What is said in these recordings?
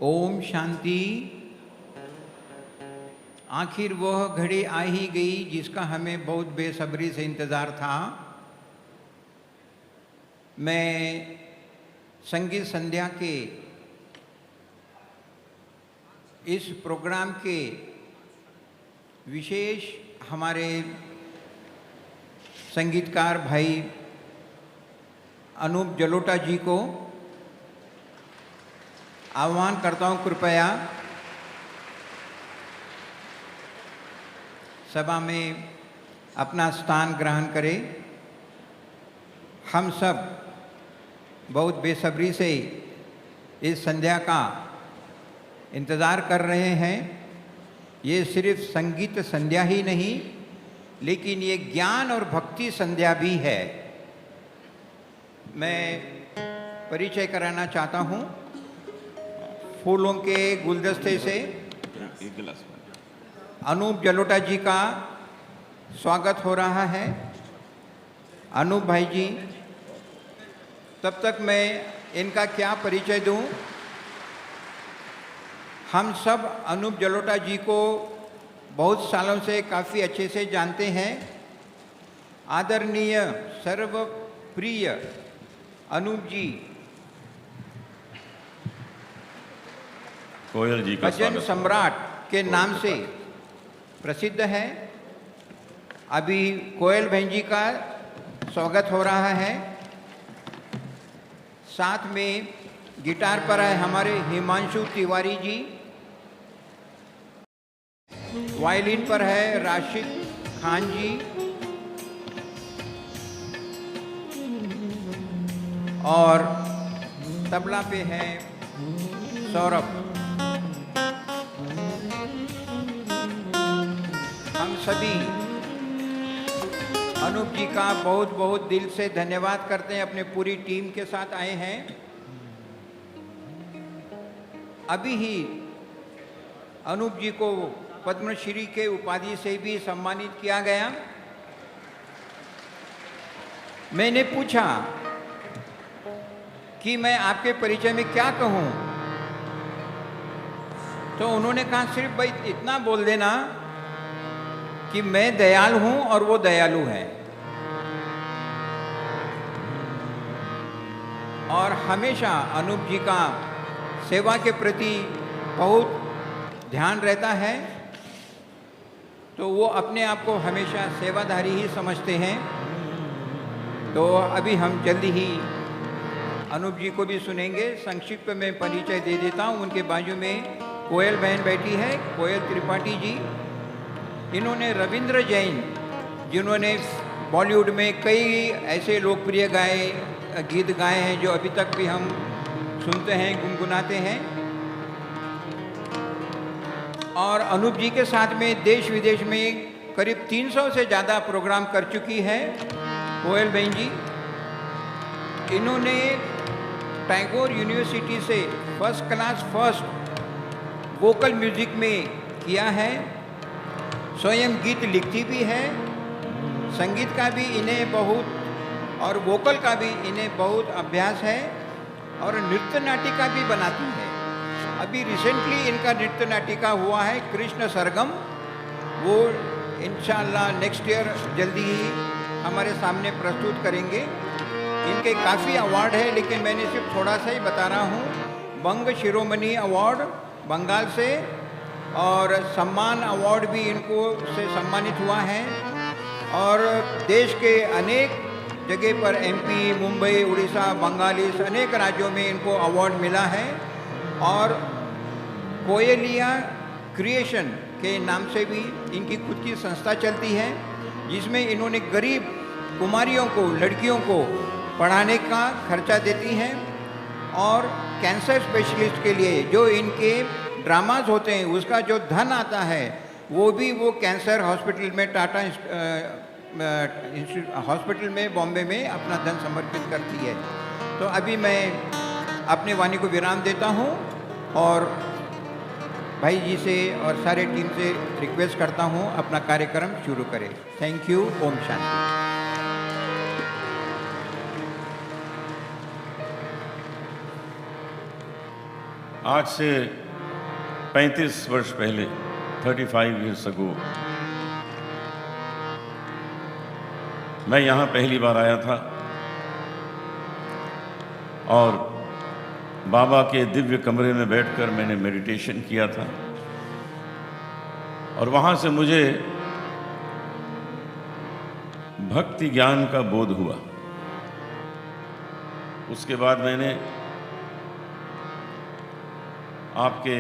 ओम शांति। आखिर वह घड़ी आ ही गई जिसका हमें बहुत बेसब्री से इंतज़ार था। मैं संगीत संध्या के इस प्रोग्राम के विशेष हमारे संगीतकार भाई अनूप जलोटा जी को आह्वान करता हूँ, कृपया सभा में अपना स्थान ग्रहण करें। हम सब बहुत बेसब्री से इस संध्या का इंतज़ार कर रहे हैं। ये सिर्फ संगीत संध्या ही नहीं, लेकिन ये ज्ञान और भक्ति संध्या भी है। मैं परिचय कराना चाहता हूँ फूलों के गुलदस्ते से अनूप जलोटा जी का स्वागत हो रहा है। अनूप भाई जी, तब तक मैं इनका क्या परिचय दूं। हम सब अनूप जलोटा जी को बहुत सालों से काफ़ी अच्छे से जानते हैं। आदरणीय सर्वप्रिय अनूप जी कोयल जी का भजन सम्राट के नाम से प्रसिद्ध है। अभी कोयल बहन जी का स्वागत हो रहा है। साथ में गिटार पर है हमारे हिमांशु तिवारी जी, वायलिन पर है राशिद खान जी, और तबला पे है सौरभ। हम सभी अनूप जी का बहुत बहुत दिल से धन्यवाद करते हैं। अपने पूरी टीम के साथ आए हैं। अभी ही अनूप जी को पद्मश्री के उपाधि से भी सम्मानित किया गया। मैंने पूछा कि मैं आपके परिचय में क्या कहूं, तो उन्होंने कहा सिर्फ भाई इतना बोल देना कि मैं दयालु हूं और वो दयालु है, और हमेशा अनूप जी का सेवा के प्रति बहुत ध्यान रहता है। तो वो अपने आप को हमेशा सेवाधारी ही समझते हैं। तो अभी हम जल्दी ही अनूप जी को भी सुनेंगे। संक्षिप्त में परिचय दे देता हूँ। उनके बाजू में कोयल बहन बैठी है, कोयल त्रिपाठी जी। इन्होंने रविंद्र जैन, जिन्होंने बॉलीवुड में कई ऐसे लोकप्रिय गीत गाए हैं जो अभी तक भी हम सुनते हैं, गुनगुनाते हैं। और अनूप जी के साथ में देश विदेश में करीब 300 से ज़्यादा प्रोग्राम कर चुकी है कोयल बहन जी। इन्होंने टैगोर यूनिवर्सिटी से फर्स्ट क्लास वोकल म्यूजिक में किया है। स्वयं गीत लिखती भी है। संगीत का भी इन्हें बहुत और वोकल का भी इन्हें बहुत अभ्यास है, और नृत्य नाटिका भी बनाती है। अभी रिसेंटली इनका नृत्य नाटिका हुआ है कृष्ण सरगम। वो इंशाअल्लाह नेक्स्ट ईयर जल्दी ही हमारे सामने प्रस्तुत करेंगे। इनके काफ़ी अवार्ड है, लेकिन मैंने सिर्फ थोड़ा सा ही बता रहा हूँ। बंग शिरोमणि अवार्ड बंगाल से, और सम्मान अवार्ड भी इनको से सम्मानित हुआ है। और देश के अनेक जगह पर MP, मुंबई, उड़ीसा, बंगाल, इस अनेक राज्यों में इनको अवार्ड मिला है। और कोयलिया क्रिएशन के नाम से भी इनकी खुद की संस्था चलती है, जिसमें इन्होंने गरीब कुमारियों को, लड़कियों को पढ़ाने का खर्चा देती हैं। और कैंसर स्पेशलिस्ट के लिए जो इनके ड्रामाज होते हैं, उसका जो धन आता है वो भी वो कैंसर हॉस्पिटल में, टाटा हॉस्पिटल में बॉम्बे में अपना धन समर्पित करती है। तो अभी मैं अपने वाणी को विराम देता हूँ और भाई जी से और सारे टीम से रिक्वेस्ट करता हूँ अपना कार्यक्रम शुरू करें। Thank you. ओम शांति। आज से 35 वर्ष पहले 35 ईयर्स अगो मैं यहाँ पहली बार आया था और बाबा के दिव्य कमरे में बैठकर मैंने मेडिटेशन किया था और वहाँ से मुझे भक्ति ज्ञान का बोध हुआ। उसके बाद मैंने आपके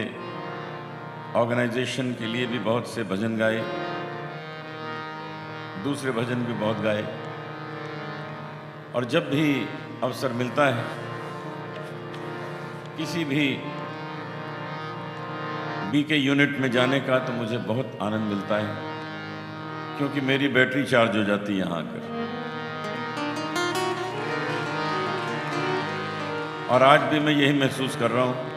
ऑर्गेनाइजेशन के लिए भी बहुत से भजन गाए, दूसरे भजन भी बहुत गाए और जब भी अवसर मिलता है किसी भी बीके यूनिट में जाने का तो मुझे बहुत आनंद मिलता है क्योंकि मेरी बैटरी चार्ज हो जाती है यहाँ आकर। और आज भी मैं यही महसूस कर रहा हूँ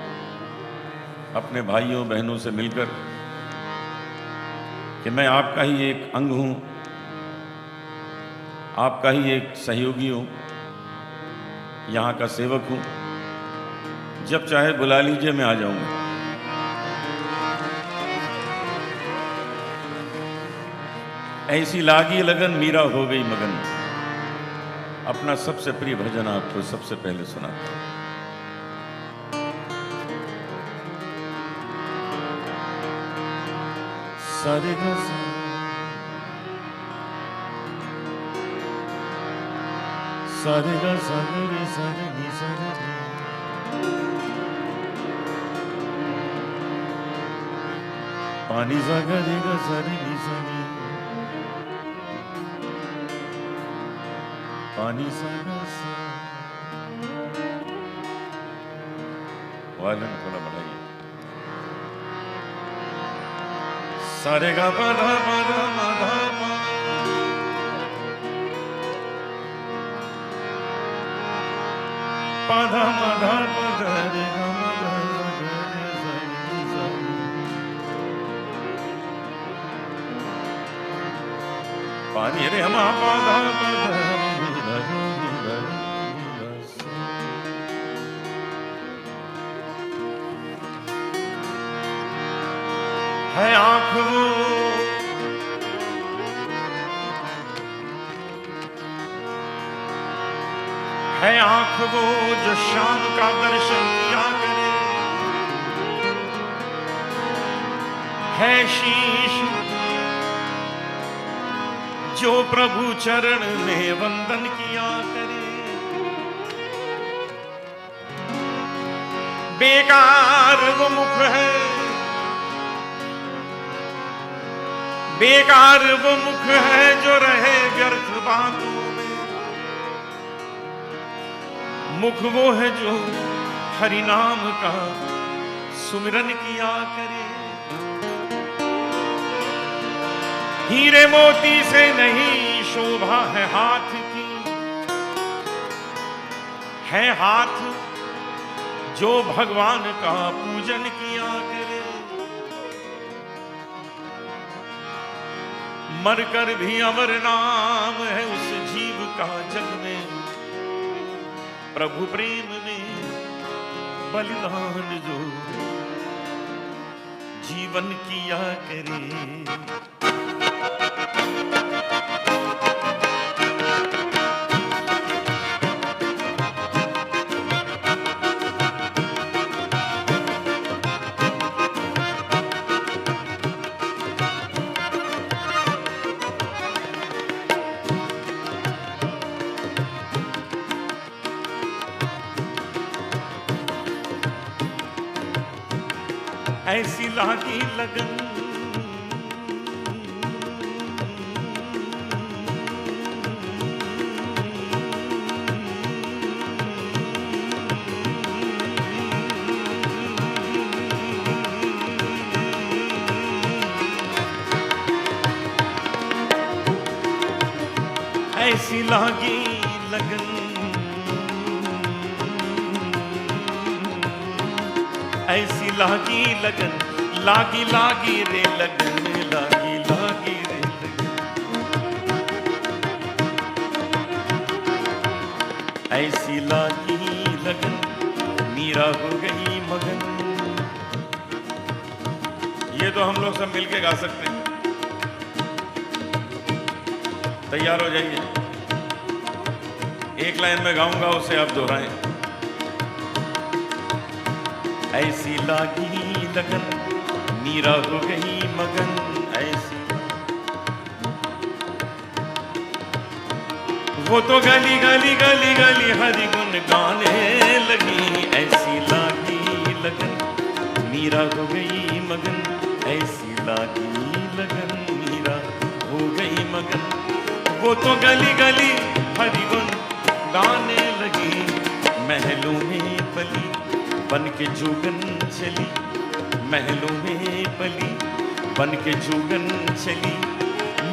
अपने भाइयों बहनों से मिलकर कि मैं आपका ही एक अंग हूँ, आपका ही एक सहयोगी हूँ, यहाँ का सेवक हूँ। जब चाहे बुला लीजिए, मैं आ जाऊँगा। ऐसी लागी लगन मीरा हो गई मगन, अपना सबसे प्रिय भजन आपको सबसे पहले सुनाता हूँ। सारे सारे गा सारे सारे नी सारे पानी सागर गा सारे नी सारे पानी सागर सा। वायलिन थोड़ा बढ़ाइए। सारे गा पा धा पा धा मा धा पा, पा धा मा धा पा धा रे गा मा धा सा गा रे सा नी सा। पानी रे हमा पा धा पा धा रे नी धा रे नी धा रे नी धा सा। है आँख वो है आँख वो जो शाम का दर्शन किया करे, है शीश जो प्रभु चरण में वंदन किया करे। बेकार वो मुख है, बेकार वो मुख है जो रहे व्यर्थ बातों में। मुख वो है जो हरि नाम का सुमिरन किया करे। हीरे मोती से नहीं शोभा है हाथ की, है हाथ जो भगवान का पूजन किया करे। मरकर भी अमर नाम है उस जीव का जग में, प्रभु प्रेम में बलिदान जो जीवन किया करे। ऐसी लागी लगन ऐसी लागी लगन, ऐसी लागी लगन, लागी लागी रे लगन, लागी लागी रे लगन। ऐसी लागी लगन मीरा हो गई मगन। तो हम लोग सब मिलके गा सकते हैं। तैयार हो जाइए। एक लाइन में गाऊंगा, उसे आप दोहराएं। ऐसी लागी लगन मीरा हो गई मगन, ऐसी वो तो गली गली गली गली हरि गुन गाने लगी। ऐसी लागी लगन मीरा हो गई मगन, ऐसी लागी लगन मीरा हो गई मगन। वो तो गली गली हरि गुन गाने लगी। महलों में पली बन के जोगन चली, महलों में पली बन के जोगन चली।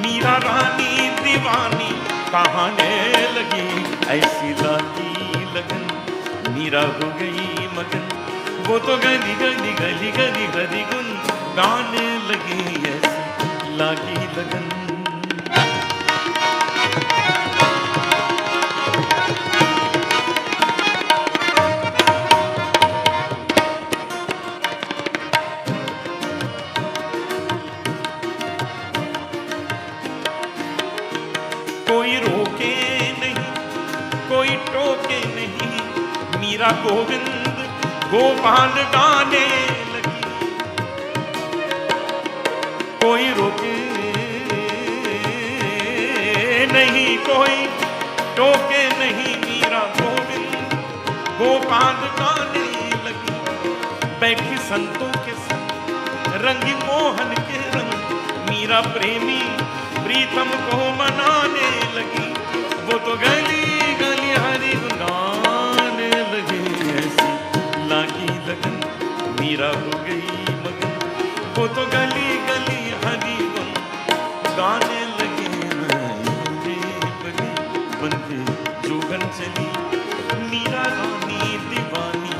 मीरा रानी दीवानी कहाने लगी। ऐसी लागी लगन मीरा हो गई मगन। वो तो गली गली गली गली गली गुन गाने लगी। ऐसी लागी लगन। कोई रोके नहीं, कोई टोके नहीं, मीरा गोविंद गोपाल गाने लगी। कोई रोके नहीं, कोई टोके नहीं, मीरा गोविंद गोपाल गाने लगी। बैठी संतों के संग रंगी मोहन के रंग, मीरा प्रेमी प्रीतम को मनाने लगी। वो तो गली गली हरि गुन गाने लगी। ऐसी लागी लगन मीरा हो गई मगन। वो तो गली गली हरि गुन गाने लगी। बन के जोगन चली। मीरा रानी दीवानी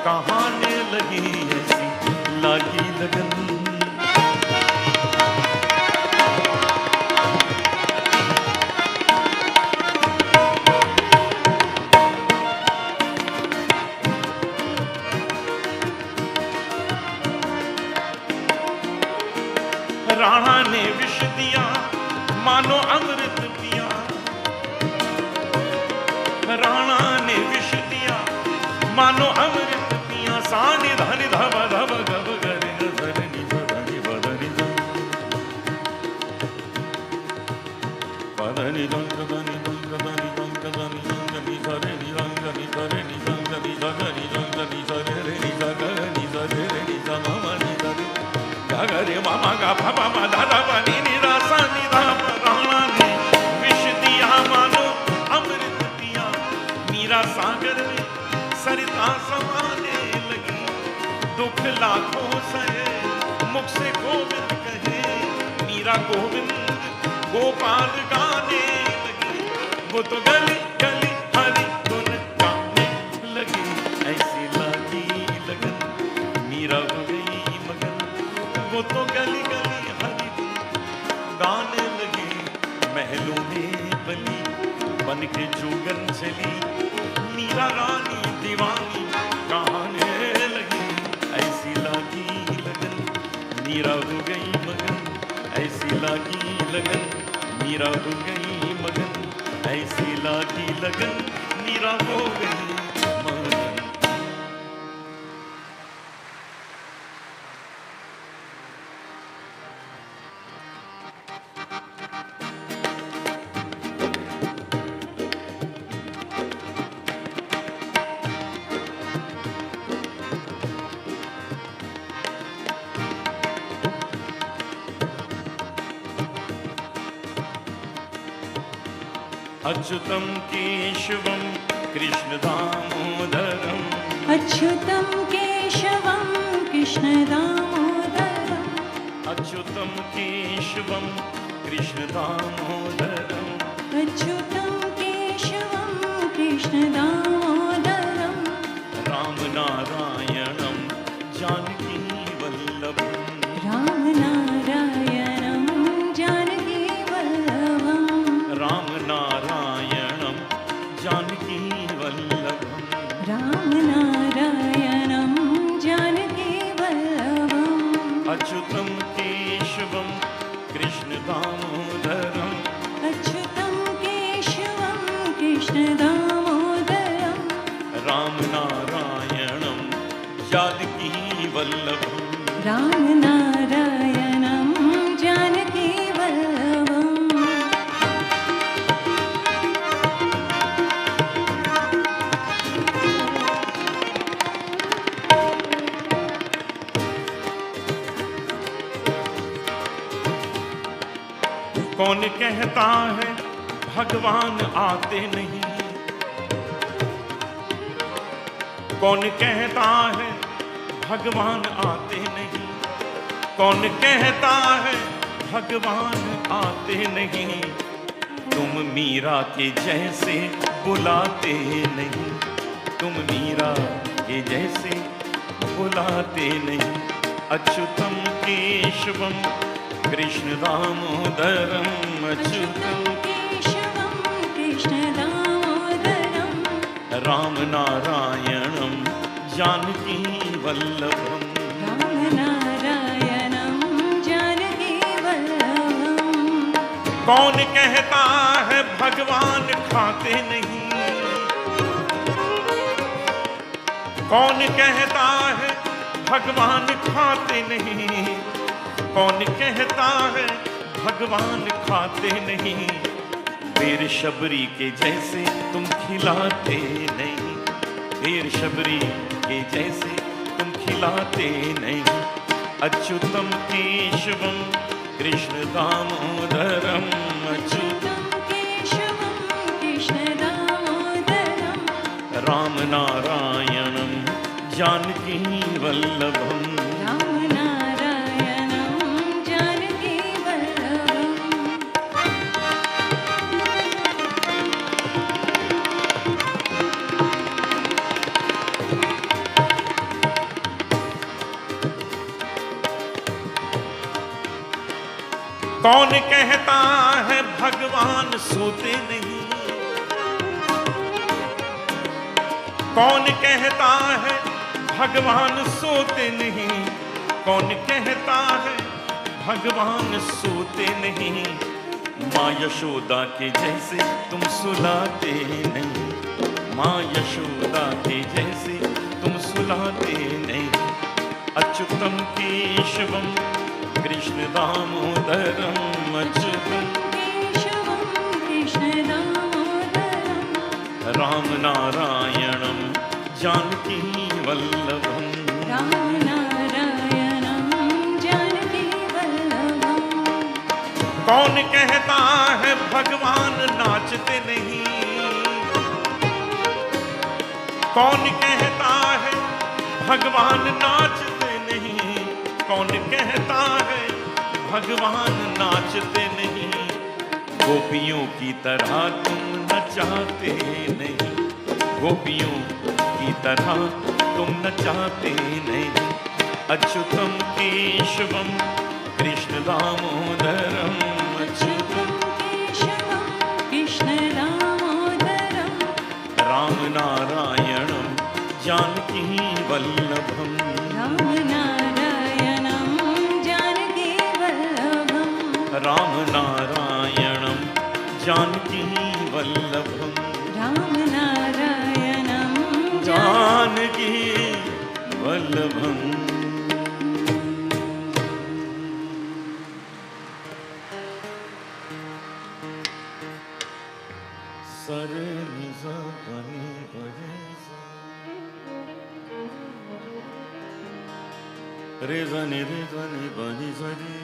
कहाने लगी। ऐसी लागी लगन। राणा ने विष दिया मानो अमृत पिया। राणा ने विष दिया मानो अमृत पिया। सानि धनि धब धब गब गरि धनि धनि बदनि पदनि दंग दनि दंग दनि दंग दनि दंगनि धरे नि दंगनि धरे नि दंगनि धगनि दंगनि धरे नि दगनि धरे नि दमनि धरे गरे मामा गा पापा मा दादा बनी निरा सा निरा। राणा ने विष दिया मानो अमृत पिया। मीरा सागर में सरिता समाने लगी। दुख लाखों सहे मुख से गोविंद कहे। मीरा गोविंद गोपाल गाने लगी। वो तो गली गली हरि गुन गाने लगी। ऐसी लागी लगन मीरा हो गई मगन। वो तो गली गली हरि गुन गाने लगी। महलों में बली बन के जोगन चली। मीरा रानी दीवानी कहाने लगी। ऐसी लागी लगन मीरा हो गई मगन। ऐसी लागी लगन मीरा हो गई मगन। ऐसी लागी लगन मीरा हो गई मगन। अच्युतम केशवम कृष्ण दामोदरम। अच्युतं केशवं कृष्ण दामोदरम्। अच्युतम केशवम कृष्ण दामोदरम। अच्युतं केशवं कृष्ण दामोदरम्। राम नारायणम जानकी वल्लभम। राम नारायणं जानकी वल्लभम्। राम नारायणम जानकी वल्लभम। राम नारायणं जानकी वल्लभम्। अच्युतम राम नारायणं जानकी वल्लभम् राम नारायणं जानकी वल्लभम् कौन कहता है भगवान आते नहीं, कौन कहता है भगवान आते नहीं, कौन कहता है भगवान आते नहीं, तुम मीरा के जैसे बुलाते नहीं, तुम मीरा के जैसे बुलाते नहीं। अच्युतम केशवम कृष्ण दामोदरम अच्युतम केशवं कृष्ण दामोदरं राम नारायणं जानकी वल्लभम् राम नारायणं जानकी वल्लभम् कौन कहता है भगवान खाते नहीं, कौन कहता है भगवान खाते नहीं, कौन कहता है भगवान खाते नहीं, वीर शबरी के जैसे तुम खिलाते नहीं, वीर शबरी के जैसे तुम खिलाते नहीं। अच्युतम केशवम कृष्ण दामोदरम अच्युतम केशवं कृष्ण दामोदरं राम नारायणं जानकी वल्लभम् राम नारायणं जानकी वल्लभम् कौन कहता है भगवान सोते नहीं, कौन कहता है भगवान सोते नहीं, कौन कहता है भगवान सोते नहीं, माँ यशोदा के जैसे तुम सुलाते नहीं, माँ यशोदा के जैसे तुम सुलाते नहीं। अच्युतम केशवम कृष्ण दामोदरम अच्युतम केशवं कृष्ण दामोदरं राम नारायणं जानकी वल्लभम् राम नारायणं जानकी वल्लभम् कौन कहता है भगवान नाचते नहीं, कौन कहता है भगवान नाचते नहीं, कौन कहता है भगवान नाचते नहीं, गोपियों की तरह तुम नचाते नहीं, गोपियों की तरह तुम नचाते नहीं। अच्युतम केशवम कृष्ण दामोदरम अच्युतम केशवं कृष्ण दामोदरं राम नारायणं जानकी वल्लभम् राम नारायणं जानकी वल्लभम् राम नारायणं जानकी वल्लभम् राम नारायणं जानकी वल्लभम् सरे निसा पनी परे रे जनी बनी सरी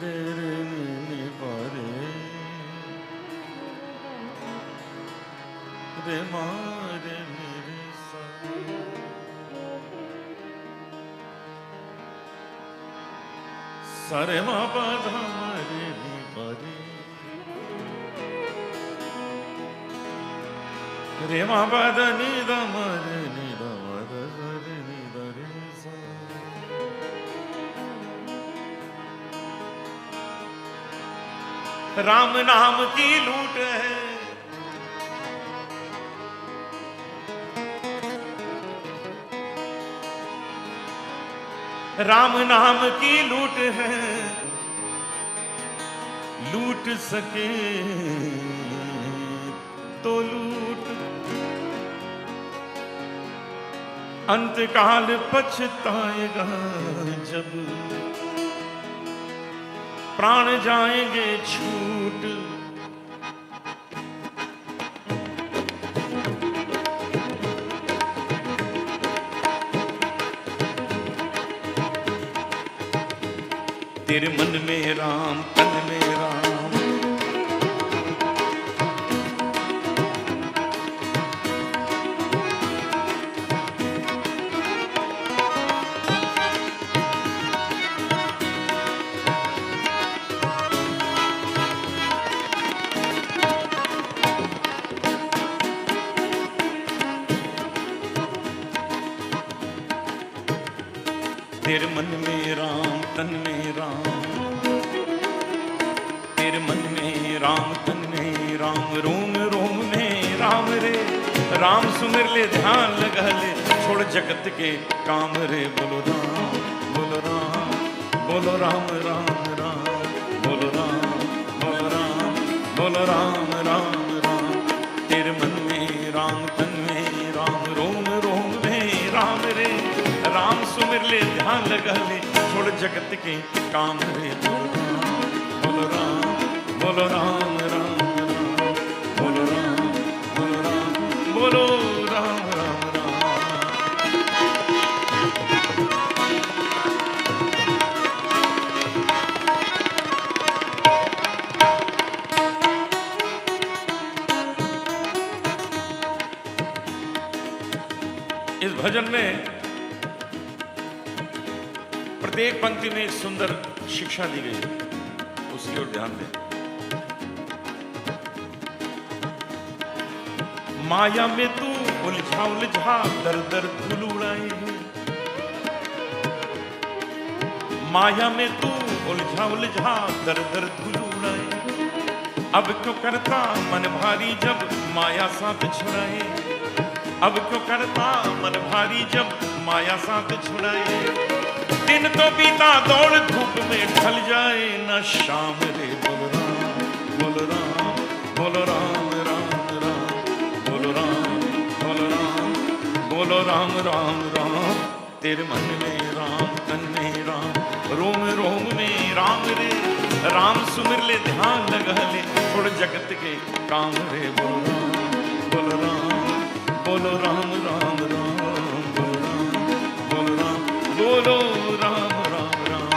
रे रे नी परे रे मारे मेरे सा सरे मा पधा रे नी परे रे मा पद नी द मरे नी द मद रे नी द रे सा राम नाम की लूट है, राम नाम की लूट है, लूट सके तो लूट, अंतकाल पछताएगा जब प्राण जाएंगे छूट। तेरे मन में राम, तन में राम, तेरे मन में राम, तन में राम, तेरे मन में राम, तन में राम, रोम रोम में राम रे। राम सुमिर ले, ध्यान लगा ले, छोड़ जगत के काम रे। बोलो राम, बोलो राम, बोलो राम राम राम, बोलो राम, बोलो राम, बोलो राम राम राम। तेरे मन में राम, तन में राम, रोम रोम में राम रे। राम सुमिर ले, ध्यान लगा ले, छोड़ जगत के काम रे। बोलो राम, बोलो राम राम राम, बोलो राम, बोलो राम, बोलो राम राम राम। इस भजन में प्रत्येक पंक्ति में एक सुंदर शिक्षा दी गई है, उसकी ओर ध्यान दें। माया में तू उलझा उलझा दर दर धूल उड़ाए, माया में तू उलझा उलझा दर दर धूल उड़ाए। अब क्यों करता मन भारी जब माया साथ छुड़ाए, अब क्यों करता मन भारी जब माया साथ छुड़ाए। दिन तो बीता दौड़ धूप में ढल जाए न शाम रे। बोलो राम, बोलो राम, बोलो राम राम राम, बोलो राम, बोलो राम, बोलो राम राम राम। तेरे मन में राम, तन में राम, रोम रोम में राम रे। राम सुमिर ले, ध्यान लगा ले, छोड़ जगत के काम रे। बोलो राम, बोलो राम, बोलो राम राम राम, बोलो राम, बोलो राम, बोलो राम राम राम।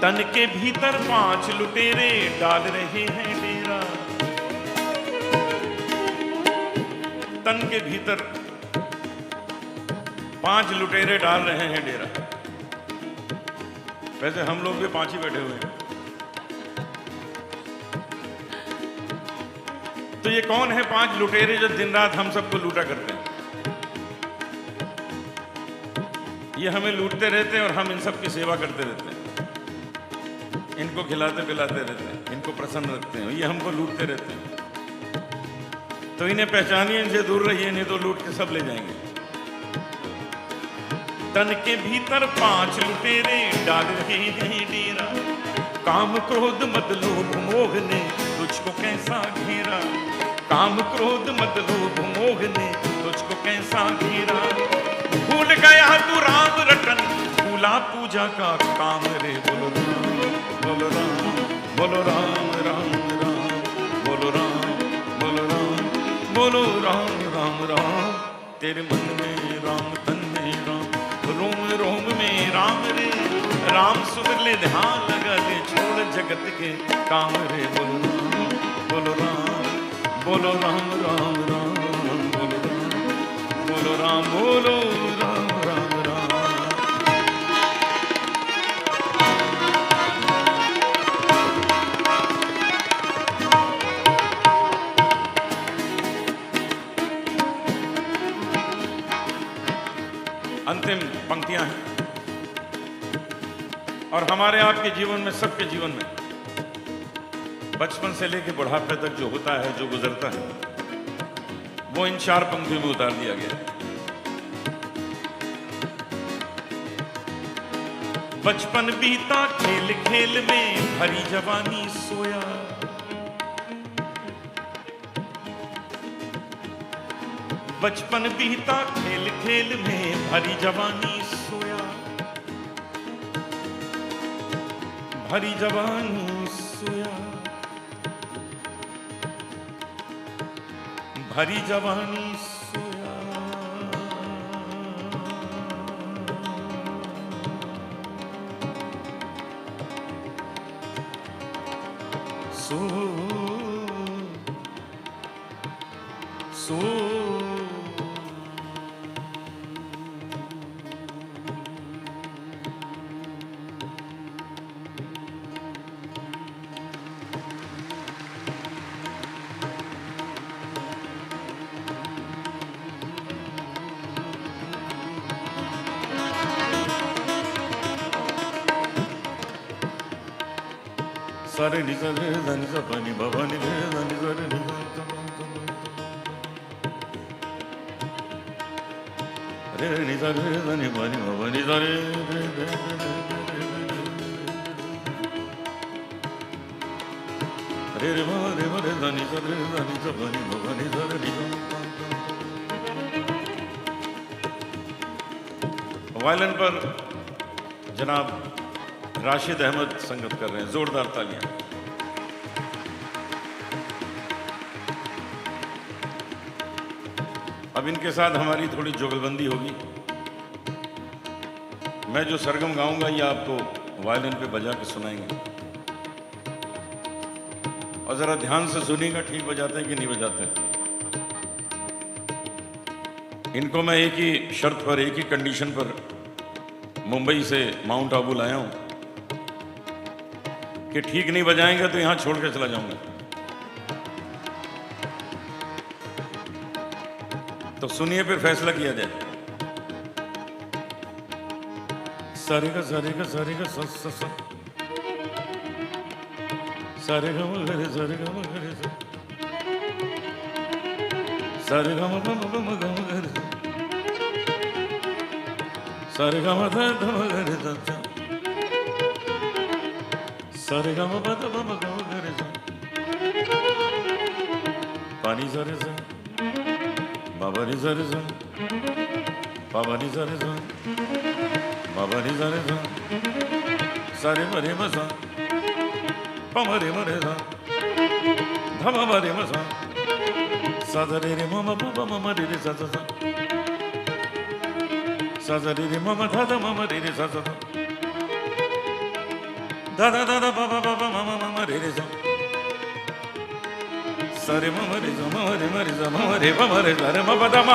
तन के भीतर 5 लुटेरे डाल रहे हैं डेरा, तन के भीतर 5 लुटेरे डाल रहे हैं डेरा। वैसे हम लोग भी 5 ही बैठे हुए हैं। तो ये कौन है 5 लुटेरे जो दिन रात हम सबको लूटा करते हैं? ये हमें लूटते रहते हैं और हम इन सब की सेवा करते रहते हैं, इनको खिलाते पिलाते रहते हैं, इनको प्रसन्न रखते हैं। ये हमको लूटते रहते हैं। तो इन्हें पहचानिए, इनसे दूर रहिए, नहीं तो लूट के सब ले जाएंगे। तन के भीतर 5 लुटेरे डाल रहे हैं डेरा, काम क्रोध मद लोभ मोह ने तुझको कैसा घेरा, काम क्रोध मद लोभ मोह ने तुझको कैसा घेरा। भूल गया तू राम रटन, भूला पूजा का काम रे। बोलो राम, बोलो राम, बोलो राम राम राम, बोलो राम, बोलो राम, बोलो राम राम राम। तेरे मन में राम, तन में राम, रोम रोम में राम रे। राम सुमिर ले, ध्यान लगा ले, छोड़ जगत के काम रे। बोलो राम, बोलो राम, बोलो राम राम राम, बोलो राम, बोलो राम, बोलो राम राम राम। अंतिम पंक्तियां हैं और हमारे आपके जीवन में, सबके जीवन में, बचपन से लेकर बुढ़ापे तक जो होता है, जो गुजरता है, वो इन 4 पंक्तियों में उतार दिया गया। बचपन बीता खेल खेल में, भरी जवानी सोया। बचपन बीता खेल खेल में, भरी जवानी सोया। भरी जवानी सोया। भरी जवानी सोया। सो सो सारे निसा रे धनि सा पानी भवानी रे धनि सा रे निसा रे निसा रे धनि पानी भवानी सा रे रे रे धनि सा पानी भवानी सा रे निसा। वायलिन पर जनाब राशिद अहमद संगत कर रहे हैं, जोरदार तालियां। अब इनके साथ हमारी थोड़ी जुगलबंदी होगी। मैं जो सरगम गाऊंगा ये आपको वायलिन पे बजा के सुनाएंगे और जरा ध्यान से सुनिएगा, ठीक बजाते हैं कि नहीं बजाते हैं। इनको मैं एक ही शर्त पर, एक ही कंडीशन पर मुंबई से माउंट आबू लाया हूं कि ठीक नहीं बजाएंगे तो यहां छोड़ के चला जाऊंगा। तो सुनिए, फिर फैसला किया जाए। सारे का सारे का सारे का स सारे गा म रे सारे गा म रे सारे गा म ग म ग म रे सारे गा म ध ध म रे ध सारे गा म प ध म ग म रे पानी सारे सा बाबा रे सारे सा बाबा रे सारे सा बाबा रे सारे सा सारे मरे मसा पमरे मरे सा धम मरे मसा सादा रे मम प मम रे रे सा सा सादा रे मम धा धा मम रे रे सा सा धा धा धा धा प प मम मम रे रे सा सारे मम रे सा मम रे मरे सा मम रे प मरे सा रे म प ध म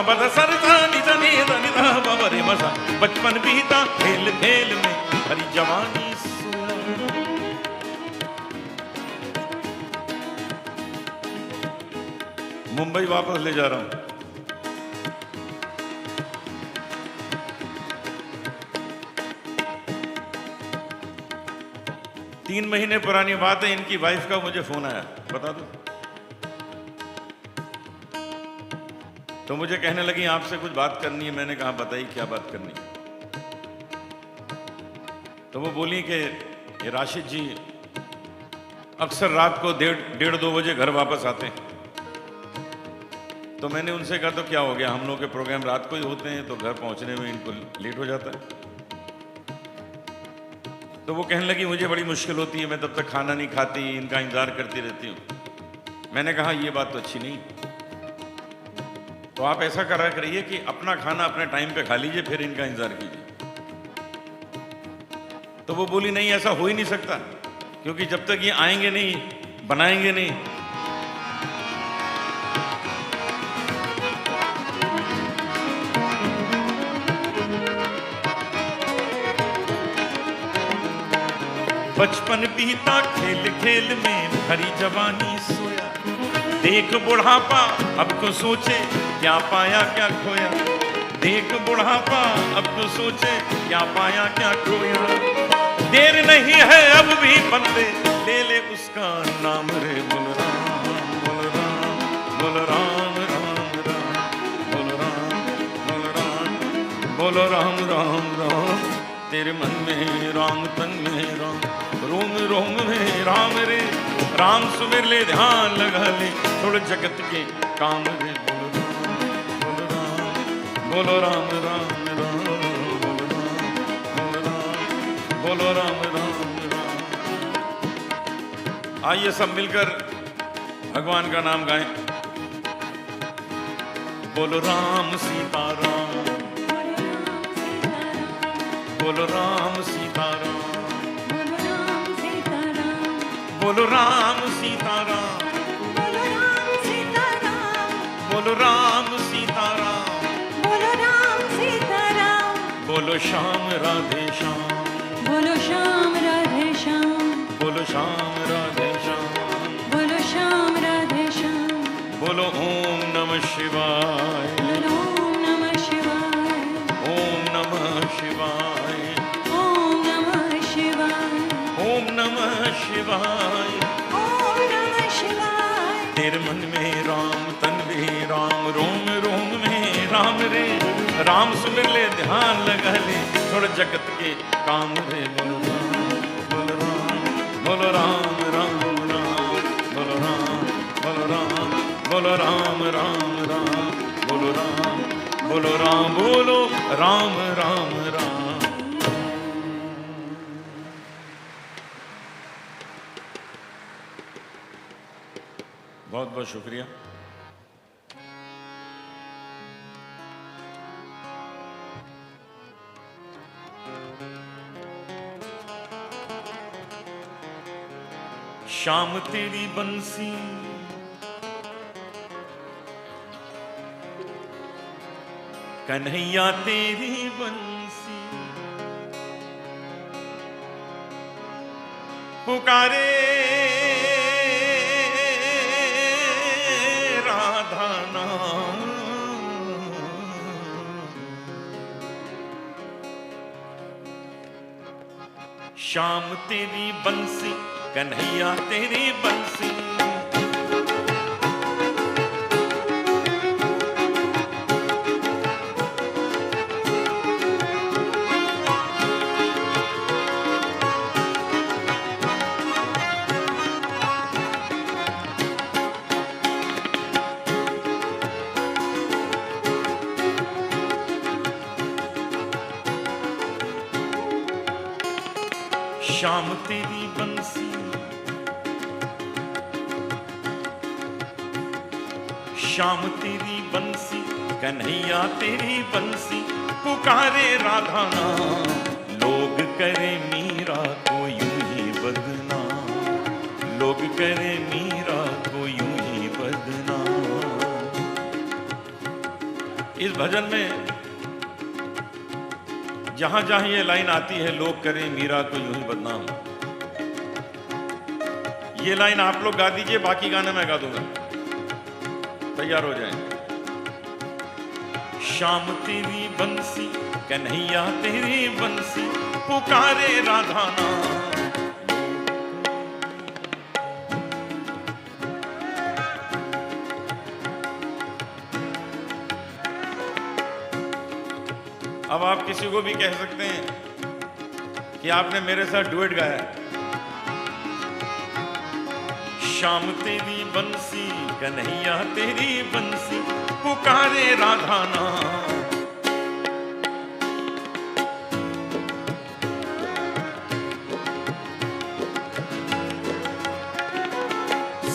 प ध सरे सा नि सा नि ध नि ध प म रे म सा। बचपन बीता खेल खेल में, भरी जवानी सोया। मुंबई वापस ले जा रहा हूं। तीन महीने पुरानी बात है, इनकी वाइफ का मुझे फोन आया, बता दो। तो मुझे कहने लगी आपसे कुछ बात करनी है। मैंने कहा बताइए क्या बात करनी है। तो वो बोली कि ये राशिद जी अक्सर रात को 1:30-2 बजे घर वापस आते हैं। तो मैंने उनसे कहा तो क्या हो गया, हम लोग के प्रोग्राम रात को ही होते हैं तो घर पहुंचने में इनको लेट हो जाता है। तो वो कहने लगी मुझे बड़ी मुश्किल होती है, मैं तब तक खाना नहीं खाती, इनका इंतजार करती रहती हूँ। मैंने कहा ये बात तो अच्छी नहीं, तो आप ऐसा करा करिए कि अपना खाना अपने टाइम पे खा लीजिए, फिर इनका इंतजार कीजिए। तो वो बोली नहीं ऐसा हो ही नहीं सकता, क्योंकि जब तक ये आएंगे नहीं, बनाएंगे नहीं। बचपन बीता खेल खेल में, भरी जवानी सोया। देख बुढ़ापा अब को सोचे, क्या पाया क्या खोया। देख बुढ़ापा अब को सोचे, क्या पाया क्या खोया। देर नहीं है अब भी बंदे, ले ले उसका नाम रे। बोल राम बोल राम बोल राम राम बोलो राम राम राम, तेरे मन में राम, तन में राम, रोम रोम में राम रे, राम सुमिर ले, ध्यान लगा ले, थोड़े जगत के काम रे। बोलो राम राम राम, बोलो राम राम राम। आइए सब मिलकर भगवान का नाम गाएं। बोलो राम सीताराम, बोलो राम सीताराम, बोलो राम सीताराम, बोलो राम सीताराम, बोलो श्याम राधे श्याम, बोलो श्याम राधे श्याम, बोलो श्याम राधे श्याम, बोलो श्याम राधे श्याम, बोलो ओम नमः शिवाय, बोलो ओम नमः शिवाय, ओम नमः शिवाय, ओम नमः शिवाय, ओम नमः शिवाय, ओम नमः शिवाय। तेरे मन में राम, तन में राम, रोम रोम में राम रे, राम सुमिर ले, ध्यान लगा ले, थोड़ा जगत के काम रे। बोलो राम, बोलो राम, बोलो राम राम राम, बोलो राम, बोलो राम, बोलो राम राम राम, बोलो राम, बोलो राम, बोलो राम राम राम। बहुत बहुत शुक्रिया। शाम तेरी बंसी, कन्हैया तेरी बंसी, पुकारे राधा नाम, शाम तेरी बंसी, कन्हैया तेरी बंसी, शाम तेरी बंसी, शाम तेरी बंसी, कन्हैया तेरी बंसी, पुकारे राधा नाम, लोग करे मीरा को यूं ही बदनाम, लोग करे मीरा को यूं ही बदनाम। इस भजन में जहां जहां ये लाइन आती है, लोग करें मीरा को यूं ही बदनाम, ये लाइन आप लोग गा दीजिए, बाकी गाने मैं गा दूंगा, तैयार हो जाएं। शाम तेरी बंसी, कन्हैया तेरी बंसी, पुकारे राधा नाम, अब आप किसी को भी कह सकते हैं कि आपने मेरे साथ डुएट गाया। शाम तेरी बंसी, कन्हैया तेरी बंसी, पुकारे राधा नाम,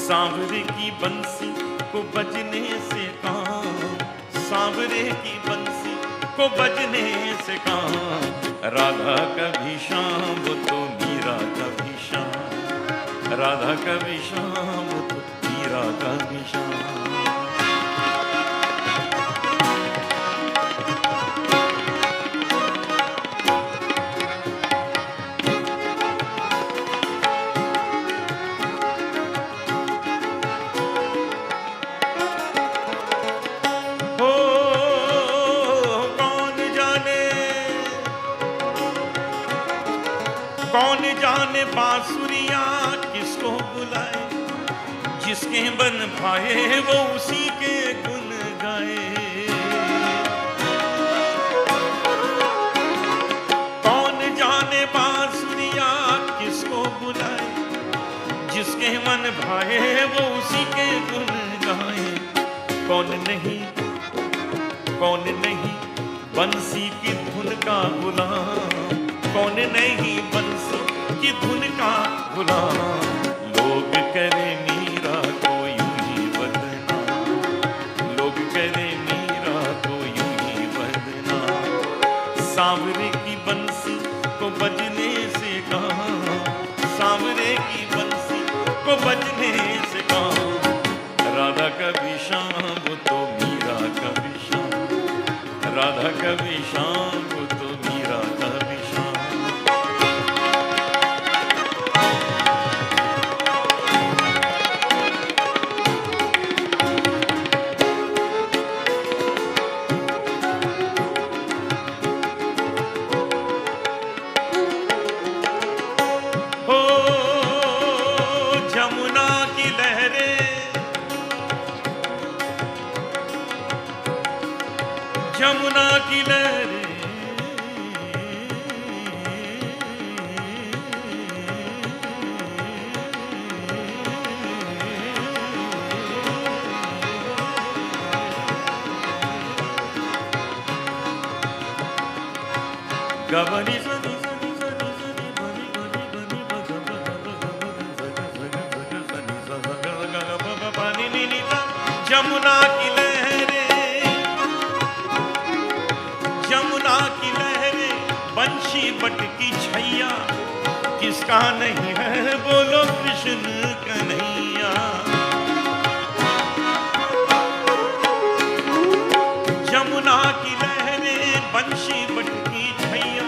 सांवरे की बंसी को बजने से काम, सांवरे की बंसी को बजने से काम, राधा कभी शाम तो मीरा कभी शाम, राधा कभी शाम तो मीरा कभी शाम। कौन जाने बांसुरिया किसको बुलाए, जिसके बन पाए वो उसी के गुन गाए। प्राण भाए वो उसी के गुण गाए। कौन नहीं बंसी की धुन का गुलाम, कौन नहीं बंसी की धुन का गुलाम। लोग करे मीरा को यूं ही बदनाम, लोग करे मीरा को यूं ही बदनाम। सांवरे की बंसी को बजने से कहा, सांवरे की बंसी को बजने से कहा। राधा कभी शाम वो तो मीरा कभी शाम, राधा कभी शाम वो तो मीरा कभी शाम। हो जमुना की लहरें, जमुना की लहरें गबनी सनी सनी सनी सनी बनी बनी बनी बनी बनी जमुना की लहरें, जमुना की लहरें बंशी बट की छैया। किसका नहीं है बोलो कृष्ण कन्हैया। जमुना की लहरें बंशी बट की छैया।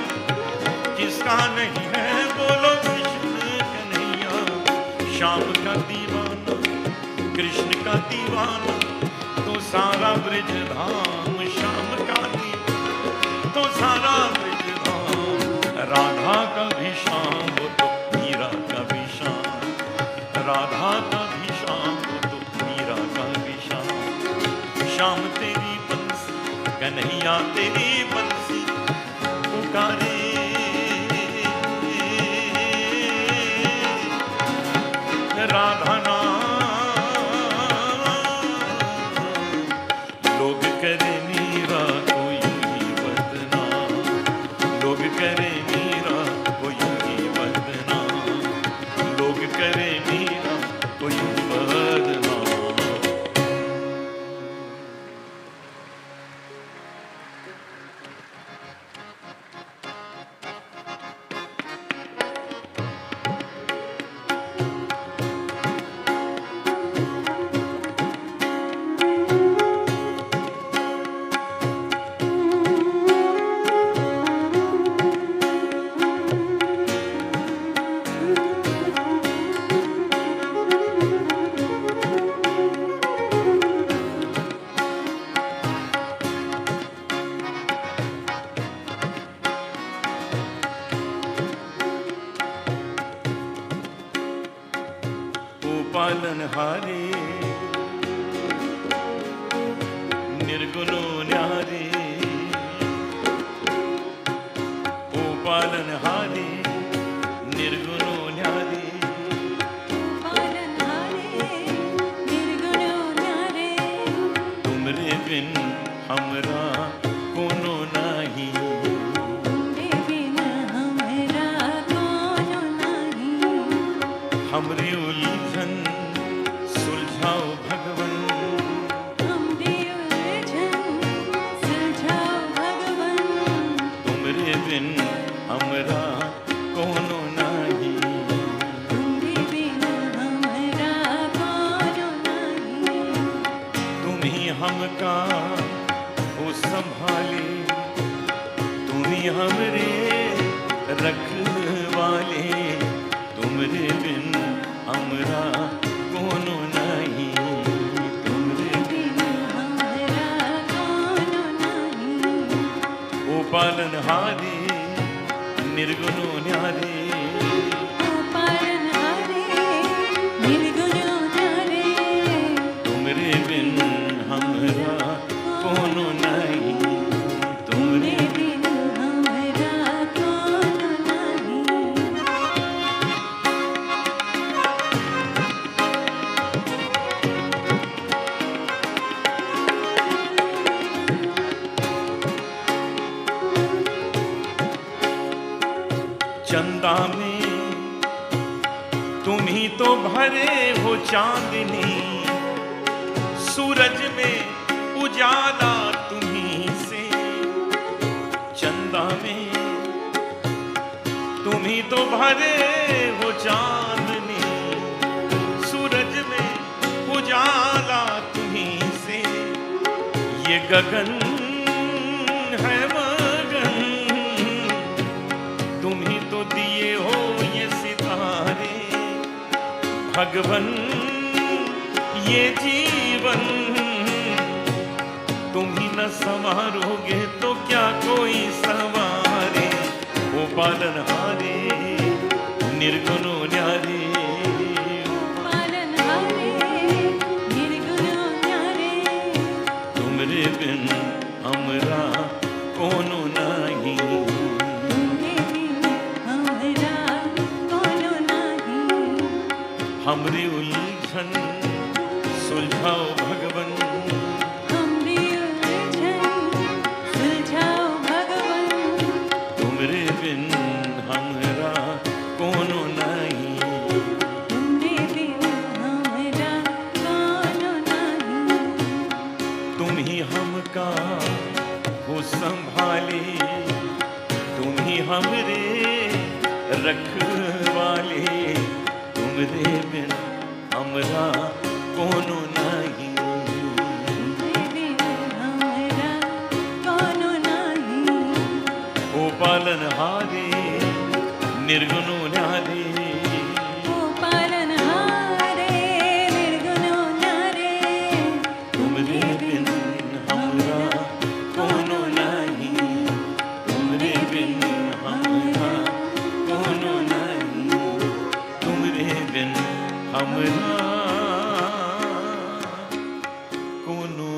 किसका नहीं है बोलो कृष्ण कन्हैया। श्याम का दीवाना कृष्ण का दीवाना तो सारा ब्रज धाम। श्याम का दीवाना तो सारा ब्रज धाम। राधा का भी श्याम वो तो मीरा का भी श्याम, राधा का भी श्याम वो तो मीरा का भी श्याम। श्याम तेरी बंसी कन्हैया तेरी बंसी पुकारे। राधा नाम लोग करे मीरा को यूं ही बदनाम, लोग करे मीरा को यूं ही बदनाम, लोग करे मीरा को यूं ही बदनाम। पालनहारे निर्गुणो न्यारे, ओ पालनहारे निर्गुणो न्यारे। पालनहारे निर्गुणो न्यारे। तुमरे बिन हमरा कोनो नाही, तुमरे बिन हमरा कोनो नाही। हमरी उलझन सुलझाओ भगवन, हमरी उलझन सुलझाओ भगवन। तुमरे बिन हमरा कोनो नाही, तुमरे बिन हमरा कोनो नाही। तुम ही हमका हो संभाले, तुम ही हमरे रखवाले। तुमरे बिन हमरा कोनो नहीं, तुमरे बिन हमरा कोनो नाही। ओ पालनहारे निर्गुणो न्यारे। ओ पालनहारे निर्गुणो न्यारे। तुमरे बिन हमरा कोनो नहीं, तुमरे तुमरे बिन हमरा कोनो नाही। चंदा में तुम ही तो भरे हो चांदनी, सूरज में उजाला तुम्ही से। चंदा में तुम ही तो भरे हो चांदनी, सूरज में उजाला तुम्ही से। ये गगन है मगन, तुम ही तो दिए हो ये सितारे। भगवन ये जीवन तुम ही न संवारोगे तो क्या कोई संवारे। ओ पालनहारे निर्गुण न्यारे, पालनहारे निर्गुण न्यारे, तुमरे बिन हमरा कोनो नहीं। तुमरे बिन हमरा कोनो नहीं। हमरी उलझन सुलझाओ भगवन, हमरी उलझन सुलझाओ भगवन। तुमरे बिन हमरा कोनो नहीं। तुमरे बिन हमरा कोनो नहीं। तुम ही हमका हो संभाले, तुम ही हमरे रखवाले। तुमरे बिन हमरा कोनो नहीं। तुमरे बिन हमरा कोनो नहीं। ओ पालनहारे निर्गुण न्यारे, ओ पालनहारे निर्गुण न्यारे, तुमरे बिन हमरा कोनो नहीं। तुमरे बिन हमरा कोनो नहीं। तुमरे बिन हमरा कोनो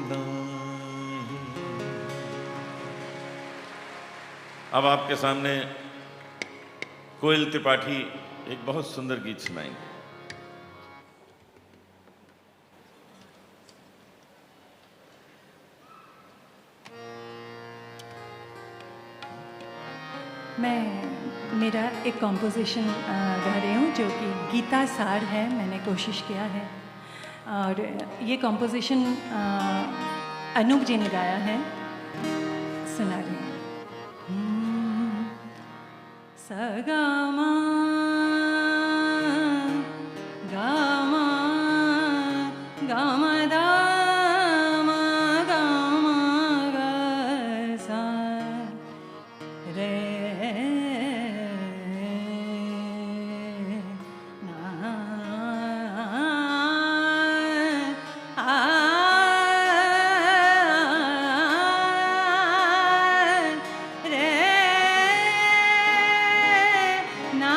नहीं। अब आपके सामने कोयल त्रिपाठी एक बहुत सुंदर गीत सुनाएंगे। मेरा एक कॉम्पोजिशन गा रही हूँ जो कि गीता सार है, मैंने कोशिश किया है। और ये कॉम्पोजिशन अनूप जी ने गाया है, सुना रही हूँ। सगामा गामा गामा दामा गामा गा रे ना आ रे ना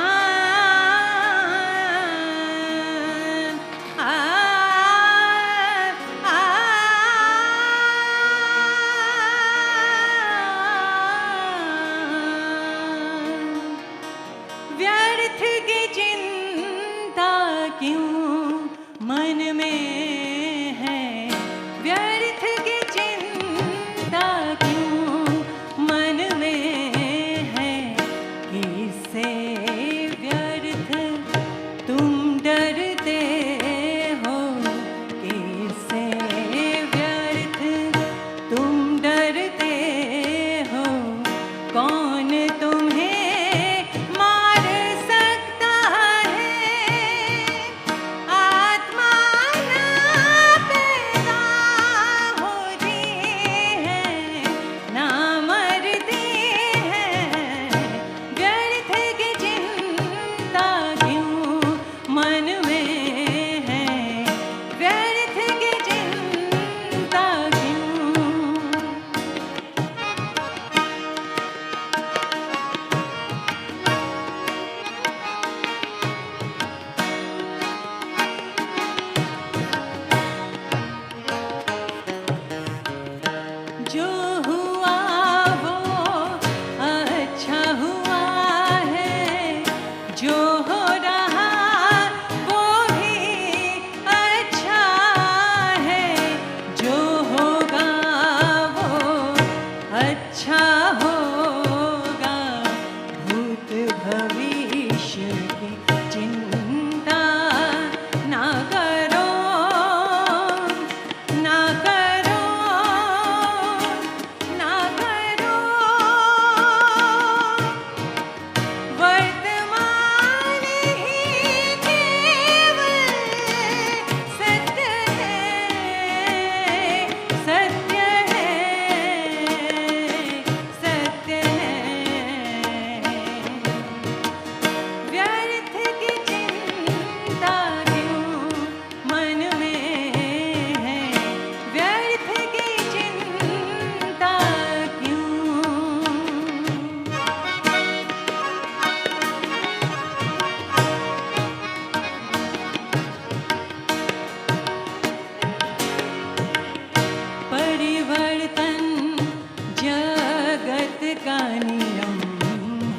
का नियम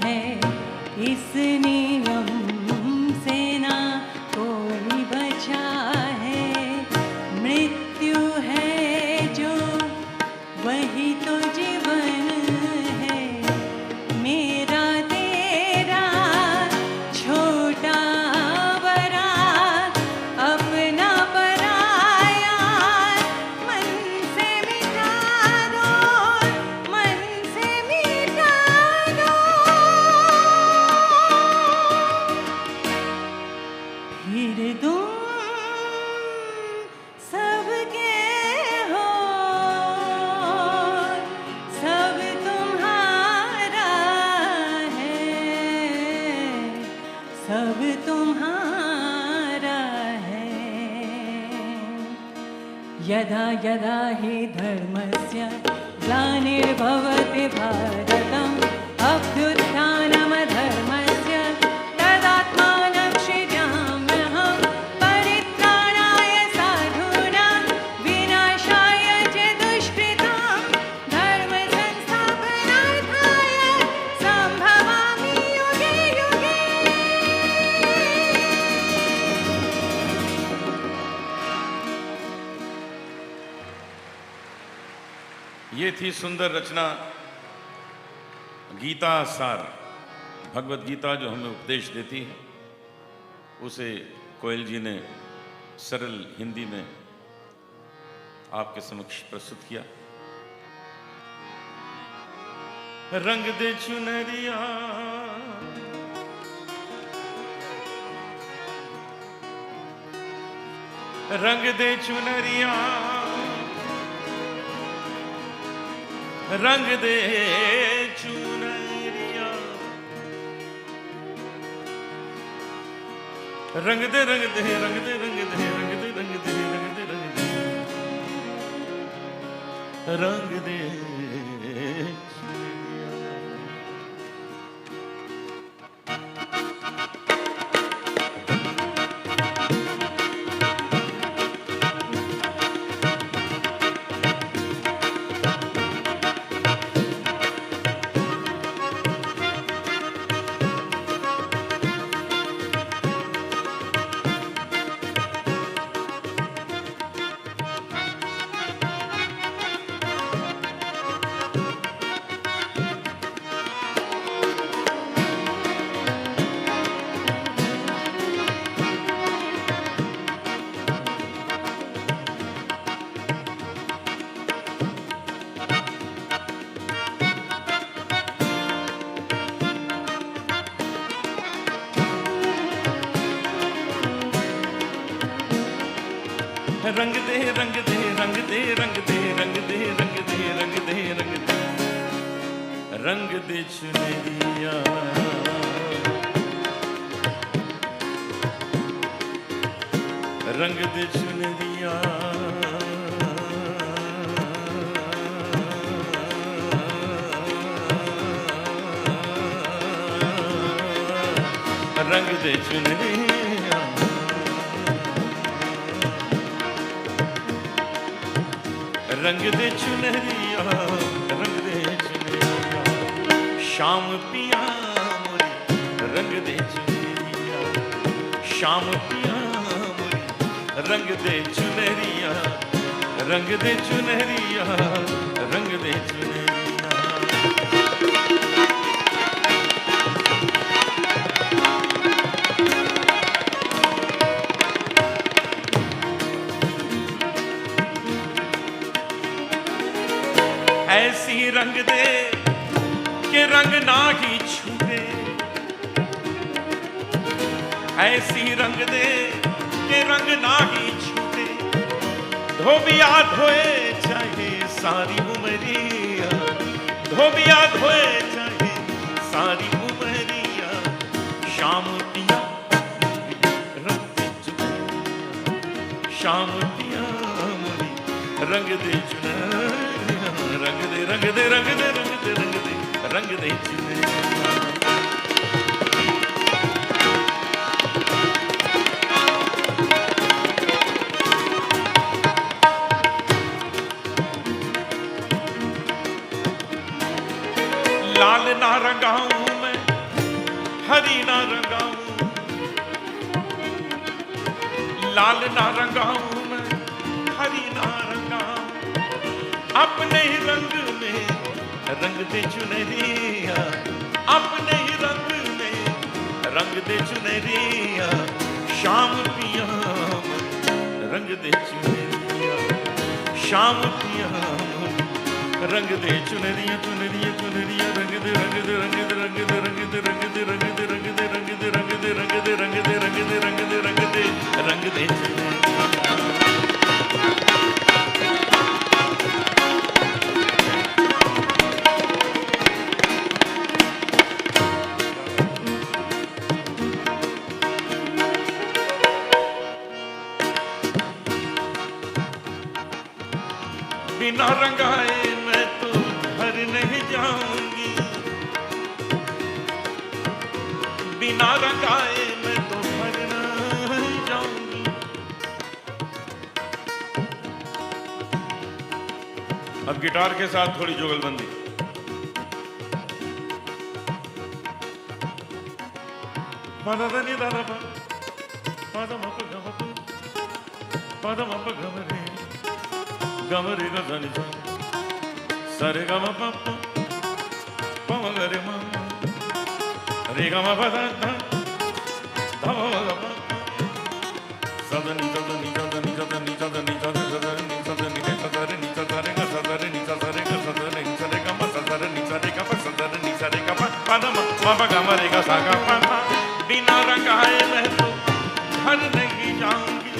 है, इस नियम से ना कोई बचा है। मृत्यु है जो वही तो जीवन है, मेरा तेरा छोटा बड़ा अपना पराया मन से मिटा दो, मन से मिटा दो। फिर तुम सबके हो, सब तुम्हारा है, सब तुम्हारा है। यदा यदा हि धर्मस्य ग्लानिर्भवति भारतम् अभ्युत्थानमधर्मस्य तदात्मानं सृजाम्यहं परित्राणाय साधूनां विनाशाय च दुष्कृतां धर्म संस्थापनार्थाय सम्भवामि युगे युगे। ये थी सुंदर रचना गीता सार। भगवत गीता जो हमें उपदेश देती है, उसे कोयल जी ने सरल हिंदी में आपके समक्ष प्रस्तुत किया। रंग दे चुनरिया रंग दे चुनरिया रंग दे चुनरिया रंग दे रंग दे रंग दे रंग दे रंग दे रंग दे रंग दे रंग दे रंग दे रंग दे रंग दे रंग दे रंग दे रंग दे रंग दे रंग दे रंग दे चुनरिया रंग दे चुनरिया रंग दे चुनरिया रंग दे चुनरिया रंग दे चुनरिया श्याम पिया मोरी रंग दे चुनरिया श्याम पिया मोरी रंग दे चुनरिया रंग दे चुनरिया रंग दे चुनरिया। ऐसी रंग दे के रंग ना ही छूटे, ऐसी रंग दे के रंग ना ही छूटे। धोबिया धोए चाहे सारी उमरिया, धोबिया धोए चाहे सारी उमरिया। शाम पिया रंग दे चुनरिया, शाम पिया मोरी रंग दे चुनरिया, रंग दे रंग दे रंग दे रंग दे रंग दे रंग दे चुनरिया। लाल ना रंगाऊं मैं, हरी ना रंगाऊं, लाल ना रंगाऊं मैं, हरी ना रंगाऊं, अपने ही रंग में रंग दे चुनरिया, अपने ही रंग में रंग दे चुनरिया, शाम पिया रंग दे चुनरिया, शाम पिया रंग दे चुनरिया, चुनरिया चुनरिया, रंग दे रंग दे रंग दे रंग दे रंग दे रंग दे रंग दे रंग दे रंग दे रंग दे रंग दे रंग दे रंग दे रंग दे रंग दे रंग दे चुनरिया। बिना रंगाए मैं तो घर नहीं जाऊंगी, बिना रंगाए मैं तो घर नहीं जाऊंगी। अब गिटार के साथ थोड़ी जुगलबंदी। गमरे गजनी सरे गम पप पम गरे म रे गम पद धम ग सदनी सदनी सदनी सदनी सदनी सदनी सदनी सदनी सदनी सदनी सदनी सदनी सदनी गम सदनी सदनी गम सदनी सदनी गम पदम पम गमरे ग सा ग प बिना रंगाए मैं तो घर नहीं जाऊंगी,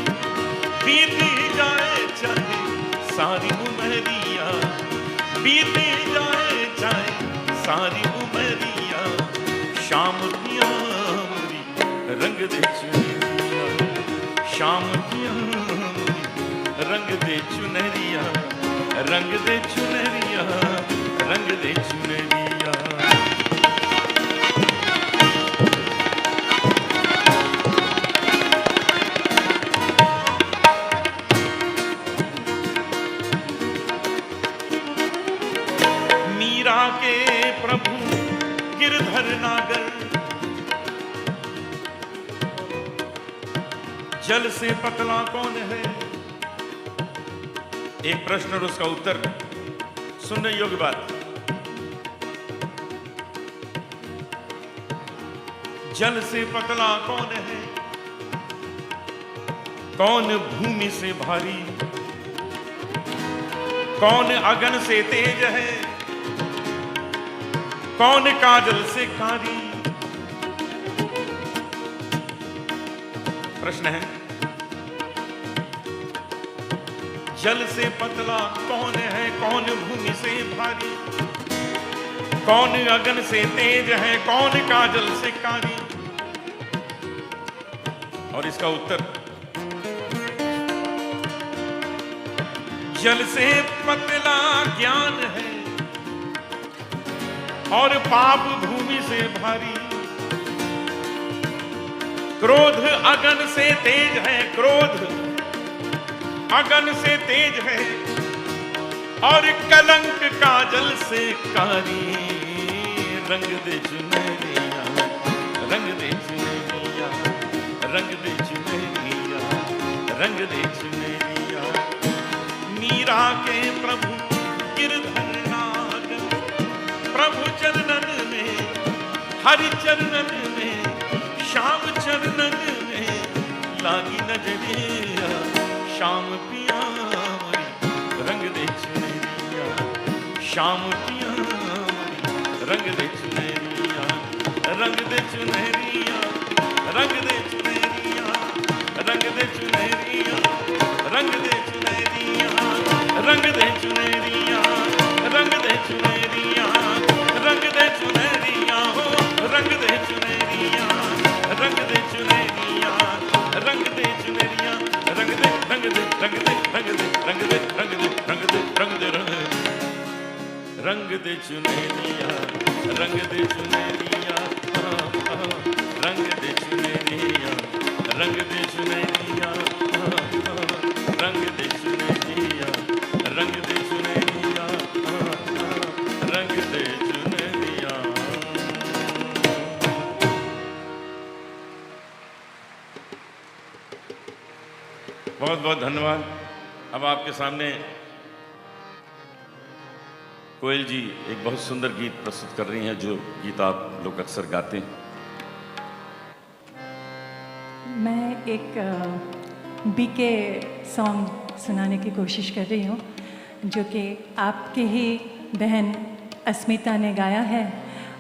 बीती जाए चाहे सारी उमरिया, बीती जाए चाहे सारी उमरिया, शाम पिया मोरी रंग दे चुनरिया, शाम पिया मोरी रंग दे चुनरिया, रंग दे चुनरिया, रंग दे चुनरिया। के प्रभु गिरधर नागर, जल से पतला कौन है? एक प्रश्न और उसका उत्तर सुनने योग्य बात। जल से पतला कौन है? कौन भूमि से भारी? कौन अगन से तेज है? कौन काजल से कारी? प्रश्न है। जल से पतला कौन है? कौन भूमि से भारी? कौन अगन से तेज है? कौन काजल से कारी? और इसका उत्तर, जल से पतला ज्ञान है और पाप भूमि से भारी, क्रोध अगन से तेज है, क्रोध अगन से तेज है और कलंक काजल से कारी। रंग दे चुनरिया, रंग दे चुनरिया, रंग दे चुनरिया, रंग दे चुनरिया। मीरा के प्रभु गिरधर नागर, प्रभु चरणन में, हरि चरणन में, श्याम चरणन में लागी नजरिया, श्याम पिया मोरी रंग दे चुनरिया, श्याम पिया मोरी रंग दे चुनरिया, रंग दे चुनरिया, रंग दे चुनरिया, रंग दे चुनरिया, रंग दे चुनरिया, रंग दे चुनरिया, रंग दे चुनरिया, रंग दे चुनरिया, हो रंग दे चुनरिया, रंग दे चुनरिया, रंग दे चुनरिया, रंग दे रंग दे रंग दे रंग दे रंग दे रंग दे रंग दे रंग दे रंग दे चुनरिया, रंग दे चुनरिया, रंग दे चुनरिया, रंग दे चुनरिया, रंग दे चुनरिया, रंग दे चुनरिया, रंग दे चुनरिया। बहुत बहुत धन्यवाद। अब आपके सामने कोयल जी एक बहुत सुंदर गीत प्रस्तुत कर रही हैं, जो गीत आप लोग अक्सर गाते हैं। मैं एक बीके सॉन्ग सुनाने की कोशिश कर रही हूँ, जो कि आपके ही बहन अस्मिता ने गाया है।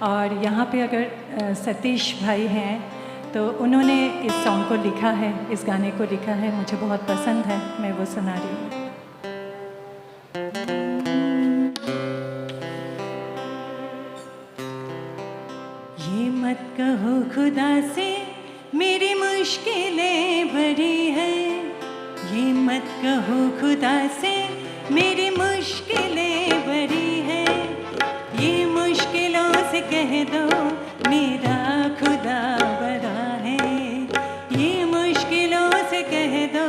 और यहाँ पे अगर सतीश भाई हैं तो उन्होंने इस सॉन्ग को लिखा है, इस गाने को लिखा है, मुझे बहुत पसंद है, मैं वो सुना रही हूँ। ये मत कहो खुदा से मेरी मुश्किलें भरी है, ये मत कहो खुदा से मेरी मुश्किलें भरी है, ये मुश्किलों से कह दो मेरा खुदा बड़ा है, ये मुश्किलों से कह दो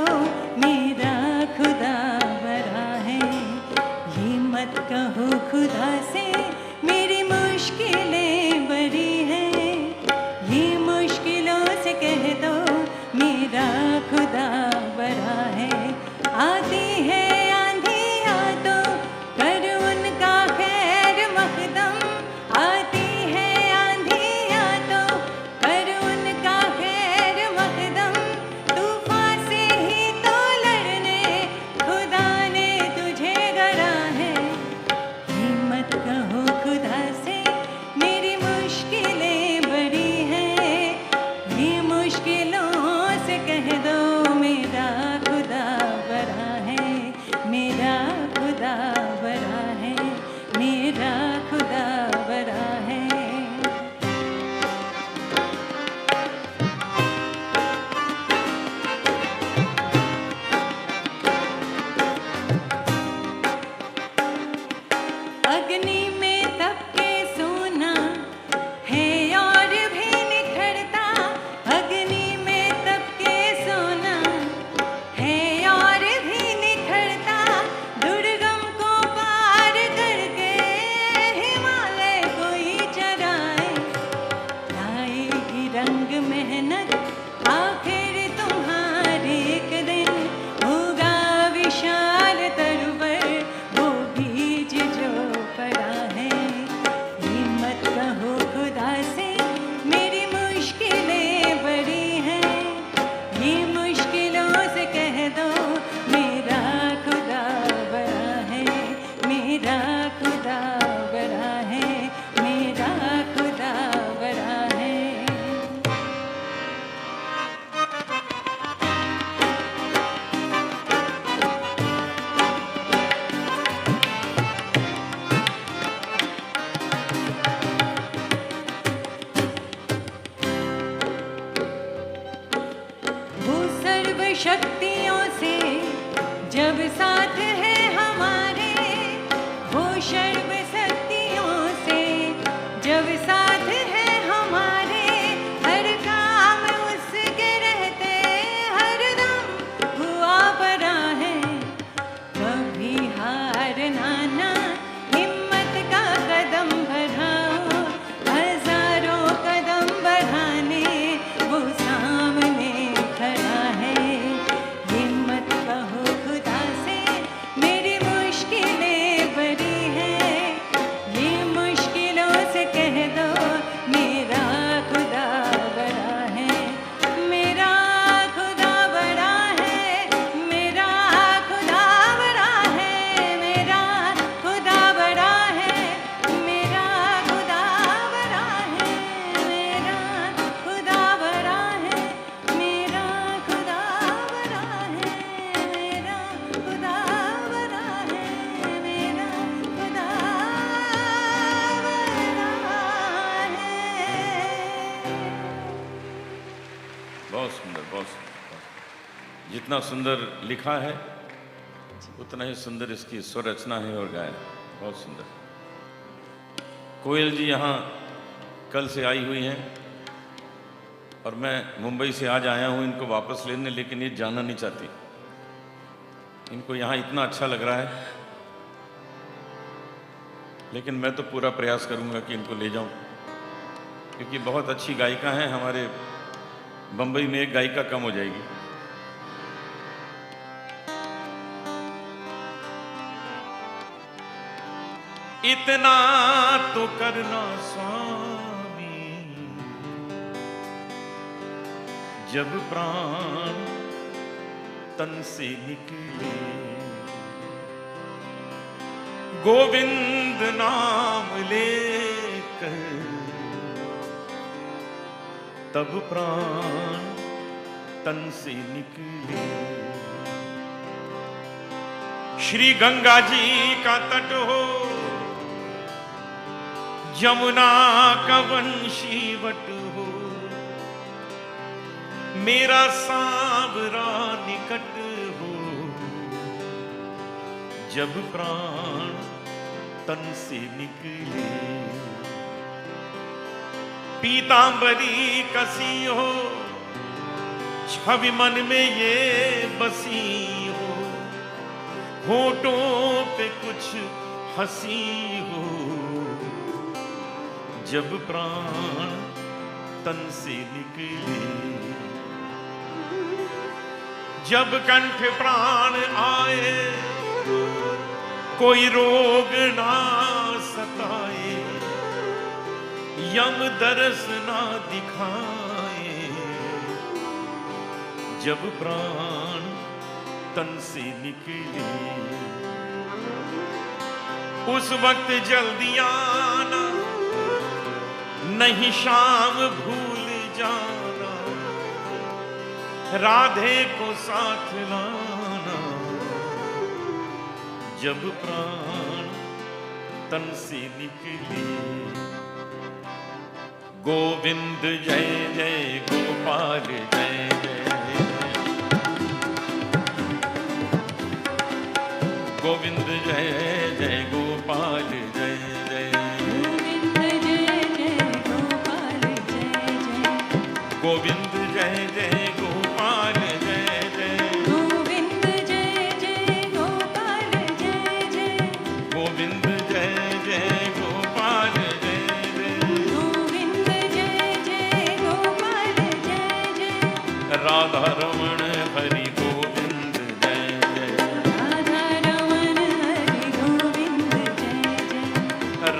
मेरा खुदा बड़ा है, ये मत कहो खुदा से मेरी मुश्किलें बड़ी है, ये मुश्किलों से कह दो मेरा खुदा बड़ा है। आती है आंधियाँ तो कर उनका खैर मकदम, आती है आंधियाँ तो कर उनका खैर मकदम, तूफान से ही तो लड़ने खुदा ने तुझे गढ़ा है, हिम्मत कहो खुदा से मेरी मुश्किलें बड़ी हैं, ये मुश्किलों से कह दो मेरा खुदा बड़ा है, मेरा खुदा बड़ा है, मेरा खुदा बड़ा है। अग्नि में तप के सोना है और भी निखरता, अग्नि में तप के सोना है और भी निखरता, दुर्गम को पार करके हिमालय कोई चराए, लाएगी रंग मेहनत आखिर तुम्हारे एक दिन, होगा विशाल तरवर वो बीज जो पड़ा है, हिम्मत कहो खुदा से मेरी मुश्किलें बड़ी हैं, ये मुश्किलों से कह दो मेरा खुदा बड़ा है, मेरा खुदा बड़ा है, मेरा खुदा बड़ा है। वो सर्व शक्तियों से जब साथ है हमारे, वो सर्व शक्तियों से जब साथ है हमारे, हर काम उसके रहते हर दम हुआ पड़ा है, कभी हार ना हिम्मत का कदम बढ़ाओ, हजारों कदम बढ़ाने वो सामने खड़ा है, हिम्मत कहो खुदा से मेरी मुश्किलें बड़ी हैं, ये मुश्किलों से कह दो मेरा खुदा बड़ा है, मेरा खुदा बड़ा है, मेरा खुदा बड़ा है, मेरा खुदा बड़ा है, मेरा खुदा बड़ा है, मेरा खुदा बड़ा है, मेरा खुदा बड़ा है, मेरा खुदा बड़ा है, मेरा खुदा बड़ा है। बहुत सुंदर, बहुत सुंदर। जितना सुंदर लिखा है उतना ही सुंदर इसकी स्वर रचना है और गायन। बहुत सुंदर। कोयल जी यहाँ कल से आई हुई हैं और मैं मुंबई से आज आया हूँ इनको वापस लेने, लेकिन ये जाना नहीं चाहती। इनको यहाँ इतना अच्छा लग रहा है, लेकिन मैं तो पूरा प्रयास करूँगा कि इनको ले जाऊँ, क्योंकि बहुत अच्छी गायिका हैं। हमारे बम्बई में एक गायिका कम हो जाएगी। इतना तो करना स्वामी, जब प्राण तन से निकले, गोविंद नाम लेकर तब प्राण तन से निकले। श्री गंगा जी का तट हो, जमुना का वंशीवट हो, मेरा सांवरा निकट हो, जब प्राण तन से निकले। पीतांबरी कसी हो, छवि मन में ये बसी हो, होठों पे कुछ हंसी हो, जब प्राण तन से निकले। जब कंठ प्राण आए, कोई रोग ना सताए, यम दरस ना दिखाए, जब प्राण तन से निकले। उस वक्त जल्दी आना, नहीं शाम भूल जाना, राधे को साथ लाना, जब प्राण तन से निकले। गोविंद जय जय गोपाल जय जय, गोविंद जय जय गोपाल जय जय, गोविंद जय जय गोपाल जय जय, गोविंद जय जय गोपाल जय जय, गोविंद जय जय गोपाल जय जय, गोविंद जय जय गोपाल जय जय, राधा रमण हरि गोविंद जय जय, राधा रमण हरि गोविंद जय जय,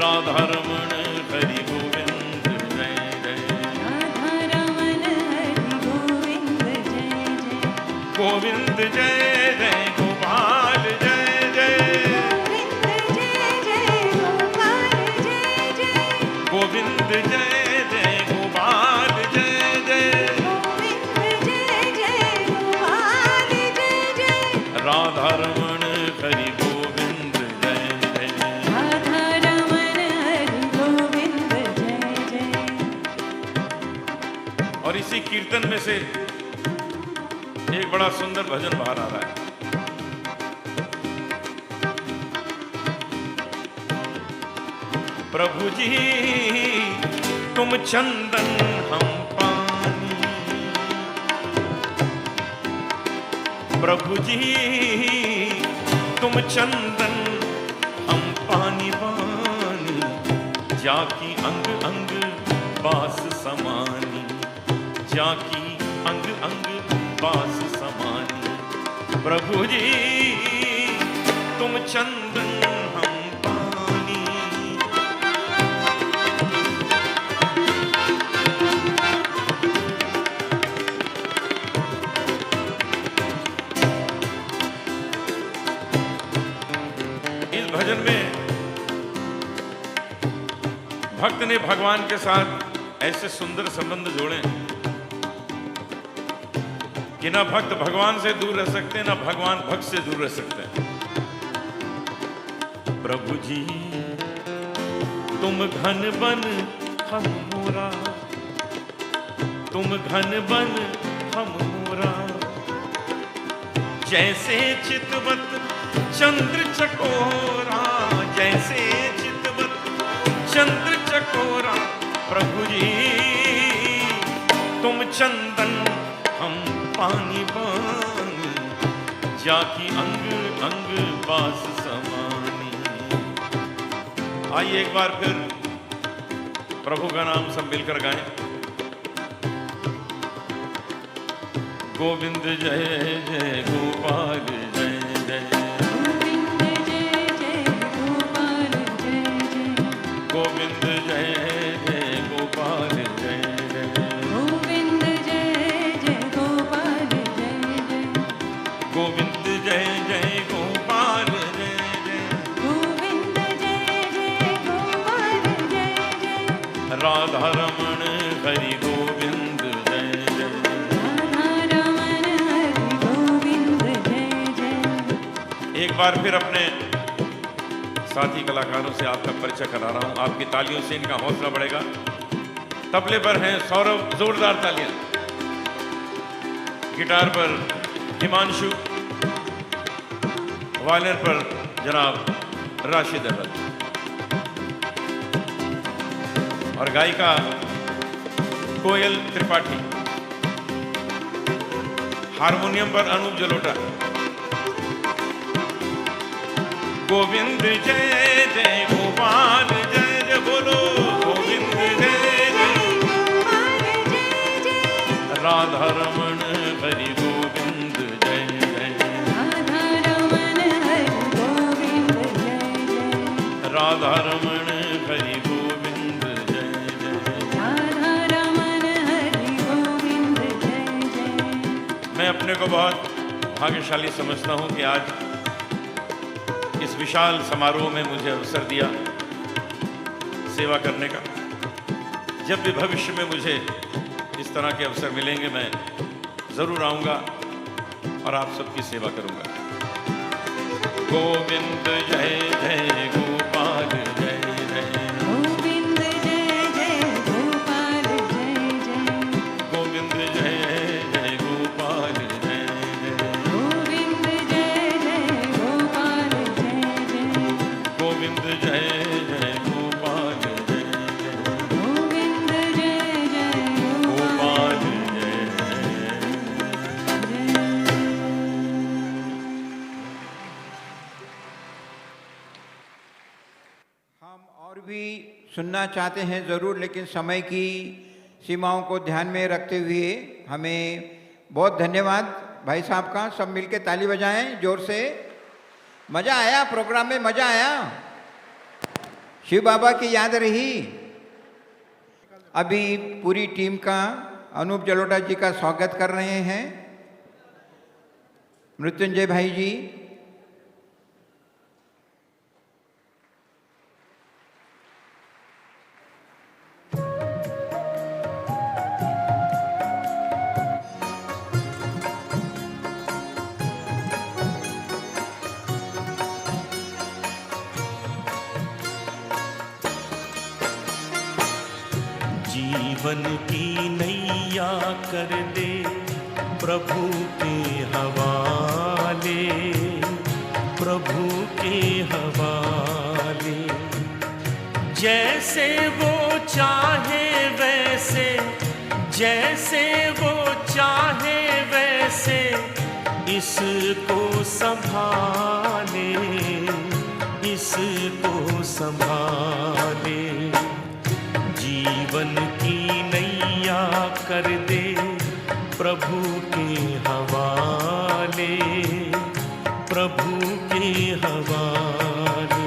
राधा रमण हरि गोविंद जय जय, राधा रमण हरि गोविंद जय जय, गोविंद जय जय गोपाल जय जय, गोविंद जय जय गोपाल जय जय, गोविंद जय जय गोपाल जय जय, गोविंद जय जय गोपाल जय जय, राधा रमण हरि गोविंद जय जय, राधा रमण हरि गोविंद जय जय। और इसी कीर्तन में से एक बड़ा सुंदर भजन बाहर आ रहा है। प्रभु जी तुम चंदन हम पानी, प्रभु जी तुम चंदन हम पानी पानी, जाकी अंग अंग बास समानी, जाकी अंग अंग बास समानी, प्रभु जी तुम चंदन हम पानी। इस भजन में भक्त ने भगवान के साथ ऐसे सुंदर संबंध जोड़े कि ना भक्त भगवान से दूर रह सकते, ना भगवान भक्त से दूर रह सकते हैं। प्रभु जी तुम घन बन हम मोरा, तुम घन बन हम मोरा, जैसे चितवत चंद्र चकोरा, जैसे चितवत चंद्र चकोरा, प्रभु जी तुम चंदन हम पानी पानी, जाकी अंग अंग बास समानी। आइए एक बार फिर प्रभु का नाम सब मिलकर गाएं। गोविंद जय जय गोपाल जय जय, गोविंद जय जय गोपाल जय राधा रमण हरि गोविंद जय जय। राधा रमण हरि गोविंद जय जय। एक बार फिर अपने साथी कलाकारों से आपका परिचय करा रहा हूं। आपकी तालियों से इनका हौसला बढ़ेगा। तबले पर हैं सौरभ, जोरदार तालियां। गिटार पर हिमांशु, वायलिन पर जनाब राशिद अहमद और गायिका कोयल त्रिपाठी। हारमोनियम पर अनूप जलोटा। गोविंद जय जय गोपाल जय जय बोलो गोविंद जय जय राधा रमण हरि गोविंद जय जय। राधा रमण हरि गोविंद जय जय। राधा रमण हरि गोविंद जय जय। राधा रमण हरि गोविंद जय जय। मैं अपने को बहुत भाग्यशाली समझता हूं कि आज इस विशाल समारोह में मुझे अवसर दिया सेवा करने का। जब भी भविष्य में मुझे इस तरह के अवसर मिलेंगे मैं जरूर आऊंगा और आप सबकी सेवा करूंगा। गोविंद जय जय गोपाल जय जय। गोविंद जय जय गोपाल जय जय। गोविंद जय जय गोपाल जय जय। गोविंद जय जय गोपाल जय जय। गोविंद जय जय गोपाल जय जय। गोविंद जय जय गोपाल जय। हम और भी सुनना चाहते हैं ज़रूर, लेकिन समय की सीमाओं को ध्यान में रखते हुए हमें बहुत धन्यवाद भाई साहब का। सब मिलके ताली बजाएं जोर से। मज़ा आया, प्रोग्राम में मज़ा आया, शिव बाबा की याद रही। अभी पूरी टीम का अनूप जलोटा जी का स्वागत कर रहे हैं। मृत्युंजय भाई जी, जीवन की नैया कर दे प्रभु के हवाले, प्रभु के हवाले। जैसे वो चाहे वैसे, जैसे वो चाहे वैसे इसको संभाले, इसको संभाले। जीवन की नैया कर दे प्रभु के हवाले, प्रभु के हवाले।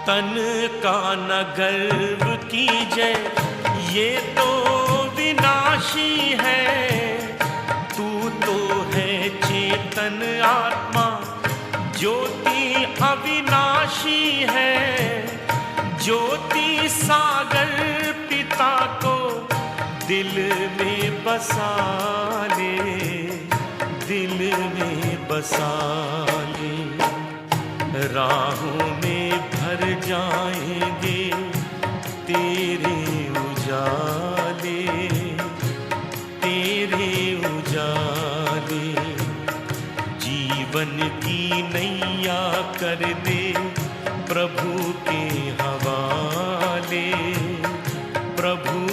तन का न गर्व कीजे, ये तो विनाशी है। तू तो है चेतन आत्मा, ज्योति अविनाशी है। ज्योति सागर पिता को दिल में बसा ले, दिल में बसा ले। राहों में भर जाएंगे तेरे उजाले, तेरे उजाले। जीवन की नैया कर दे प्रभु के हवाले, प्रभु